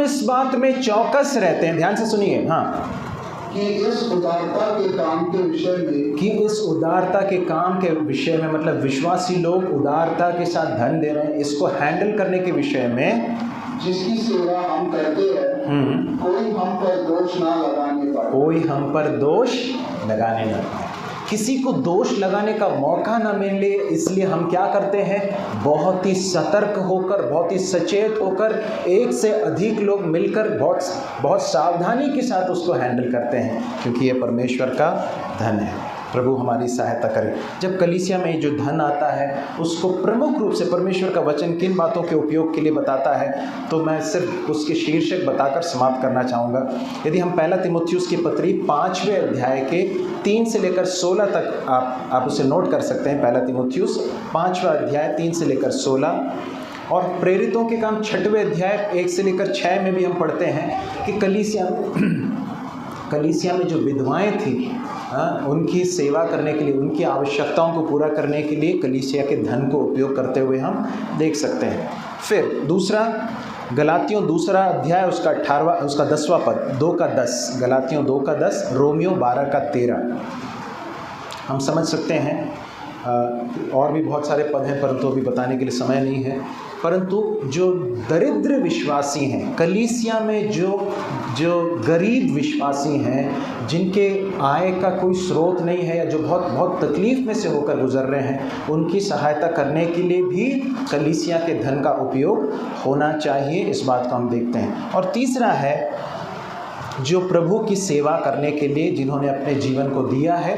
इस बात में चौकस रहते हैं। ध्यान से सुनिए। हाँ, कि इस उदारता के काम के विषय में मतलब विश्वासी लोग उदारता के साथ धन दे रहे हैं, इसको हैंडल करने के विषय में जिसकी सेवा हम करते हैं कोई हम पर दोष लगाने ना पाए। किसी को दोष लगाने का मौका ना मिले, इसलिए हम क्या करते हैं? बहुत ही सतर्क होकर, बहुत ही सचेत होकर एक से अधिक लोग मिलकर बहुत सावधानी के साथ उसको हैंडल करते हैं, क्योंकि ये परमेश्वर का धन है। प्रभु हमारी सहायता करे। जब कलीसिया में जो धन आता है उसको प्रमुख रूप से परमेश्वर का वचन किन बातों के उपयोग के लिए बताता है, तो मैं सिर्फ उसके शीर्षक बताकर समाप्त करना चाहूँगा। यदि हम पहला तीमुथियुस की पत्री 5वें अध्याय के 3 से लेकर 16 तक आप उसे नोट कर सकते हैं। पहला तीमुथियुस 5वां अध्याय 3 से लेकर 16, और प्रेरितों के काम 6वें अध्याय 1 से लेकर 6 में भी हम पढ़ते हैं कि कलीसिया में जो विधवाएं थी, उनकी सेवा करने के लिए, उनकी आवश्यकताओं को पूरा करने के लिए कलीसिया के धन को उपयोग करते हुए हम देख सकते हैं। फिर दूसरा, गलातियों 2 अध्याय उसका 10वां पद, 2 का 10, गलातियों 2 का 10, रोमियो 12 का 13 हम समझ सकते हैं। और भी बहुत सारे पद हैं परंतु अभी बताने के लिए समय नहीं है। परंतु जो दरिद्र विश्वासी हैं, कलीसिया में जो गरीब विश्वासी हैं, जिनके आय का कोई स्रोत नहीं है या जो बहुत तकलीफ़ में से होकर गुजर रहे हैं, उनकी सहायता करने के लिए भी कलीसिया के धन का उपयोग होना चाहिए। इस बात को हम देखते हैं। और तीसरा है, जो प्रभु की सेवा करने के लिए जिन्होंने अपने जीवन को दिया है,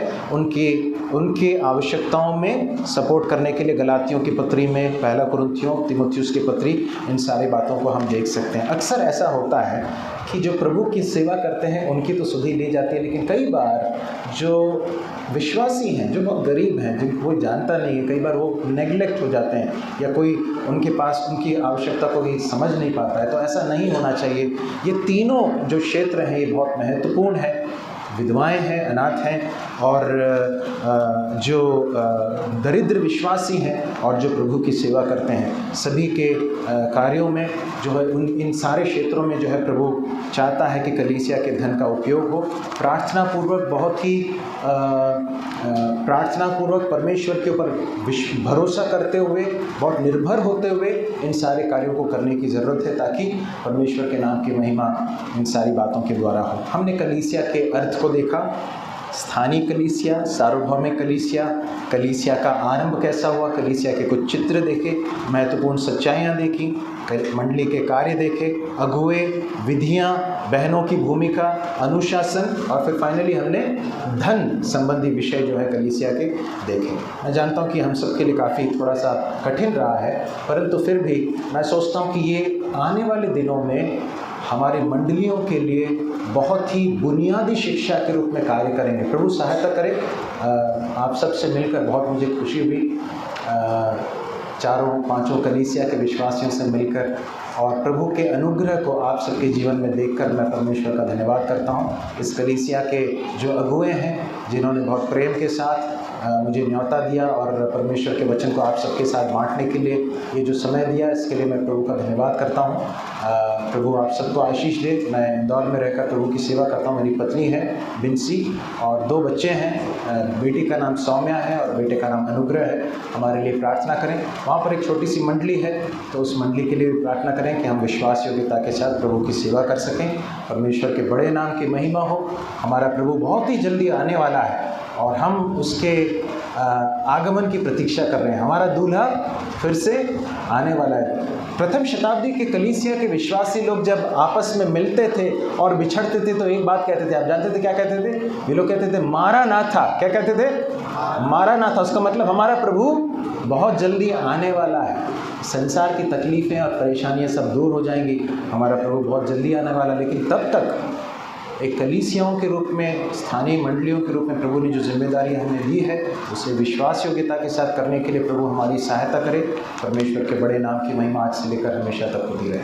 उनके आवश्यकताओं में सपोर्ट करने के लिए गलातियों की पत्री में, पहला कुरिन्थियों, तीमुथियुस की पत्री, इन सारी बातों को हम देख सकते हैं। अक्सर ऐसा होता है कि जो प्रभु की सेवा करते हैं उनकी तो सुधि ली जाती है, लेकिन कई बार जो विश्वासी हैं, जो बहुत गरीब हैं, जिनको कोई जानता नहीं है, कई बार वो नेग्लेक्ट हो जाते हैं या कोई उनके पास उनकी आवश्यकता को भी समझ नहीं पाता है। तो ऐसा नहीं होना चाहिए। ये तीनों जो क्षेत्र हैं ये बहुत महत्वपूर्ण है। विधवाएं हैं, अनाथ हैं, और जो दरिद्र विश्वासी हैं और जो प्रभु की सेवा करते हैं, सभी के कार्यों में जो है इन सारे क्षेत्रों में जो है प्रभु चाहता है कि कलीसिया के धन का उपयोग हो। प्रार्थनापूर्वक, बहुत ही प्रार्थनापूर्वक परमेश्वर के ऊपर भरोसा करते हुए, बहुत निर्भर होते हुए इन सारे कार्यों को करने की ज़रूरत है, ताकि परमेश्वर के नाम की महिमा इन सारी बातों के द्वारा हो। हमने कलीसिया के अर्थ को देखा, स्थानीय कलीसिया, सार्वभौमिक कलीसिया, कलीसिया का आरंभ कैसा हुआ, कलीसिया के कुछ चित्र देखे, महत्वपूर्ण सच्चाइयाँ देखी, मंडली के कार्य देखे, अगुए, विधियाँ, बहनों की भूमिका, अनुशासन, और फिर फाइनली हमने धन संबंधी विषय जो है कलीसिया के देखे। मैं जानता हूँ कि हम सबके लिए काफ़ी थोड़ा सा कठिन रहा है, परंतु फिर भी मैं सोचता हूँ कि ये आने वाले दिनों में हमारी मंडलियों के लिए बहुत ही बुनियादी शिक्षा के रूप में कार्य करेंगे। प्रभु सहायता करे। आप सबसे मिलकर बहुत मुझे खुशी हुई, 4-5 कलीसिया के विश्वासियों से मिलकर, और प्रभु के अनुग्रह को आप सबके जीवन में देखकर मैं परमेश्वर का धन्यवाद करता हूँ। इस कलीसिया के जो अगुए हैं, जिन्होंने बहुत प्रेम के साथ मुझे न्योता दिया और परमेश्वर के वचन को आप सबके साथ बांटने के लिए ये जो समय दिया, इसके लिए मैं प्रभु का धन्यवाद करता हूँ। प्रभु आप सबको आशीष दे। मैं इंदौर में रहकर प्रभु की सेवा करता हूँ। मेरी पत्नी है बिंसी और 2 बच्चे हैं। बेटी का नाम सौम्या है और बेटे का नाम अनुग्रह है। हमारे लिए प्रार्थना करें। वहाँ पर एक छोटी सी मंडली है, तो उस मंडली के लिए भी प्रार्थना करें कि हम विश्वास योग्यता के साथ प्रभु की सेवा कर सकें। परमेश्वर के बड़े नाम की महिमा हो। हमारा प्रभु बहुत ही जल्दी आने वाला है और हम उसके आगमन की प्रतीक्षा कर रहे हैं। हमारा दूल्हा फिर से आने वाला है। प्रथम शताब्दी के कलीसिया के विश्वासी लोग जब आपस में मिलते थे और बिछड़ते थे तो एक बात कहते थे, आप जानते थे क्या कहते थे? ये लोग कहते थे मारानाथा। क्या कहते थे? मारानाथा। उसका मतलब हमारा प्रभु बहुत जल्दी आने वाला है। संसार की तकलीफ़ें और परेशानियां सब दूर हो जाएंगी। हमारा प्रभु बहुत जल्दी आने वाला है, लेकिन तब तक एक कलीसियाओं के रूप में, स्थानीय मंडलियों के रूप में प्रभु ने जो जिम्मेदारी हमें दी है, उसे विश्वास योग्यता के साथ करने के लिए प्रभु हमारी सहायता करे। परमेश्वर के बड़े नाम की महिमा आज से लेकर हमेशा तक होती रहे।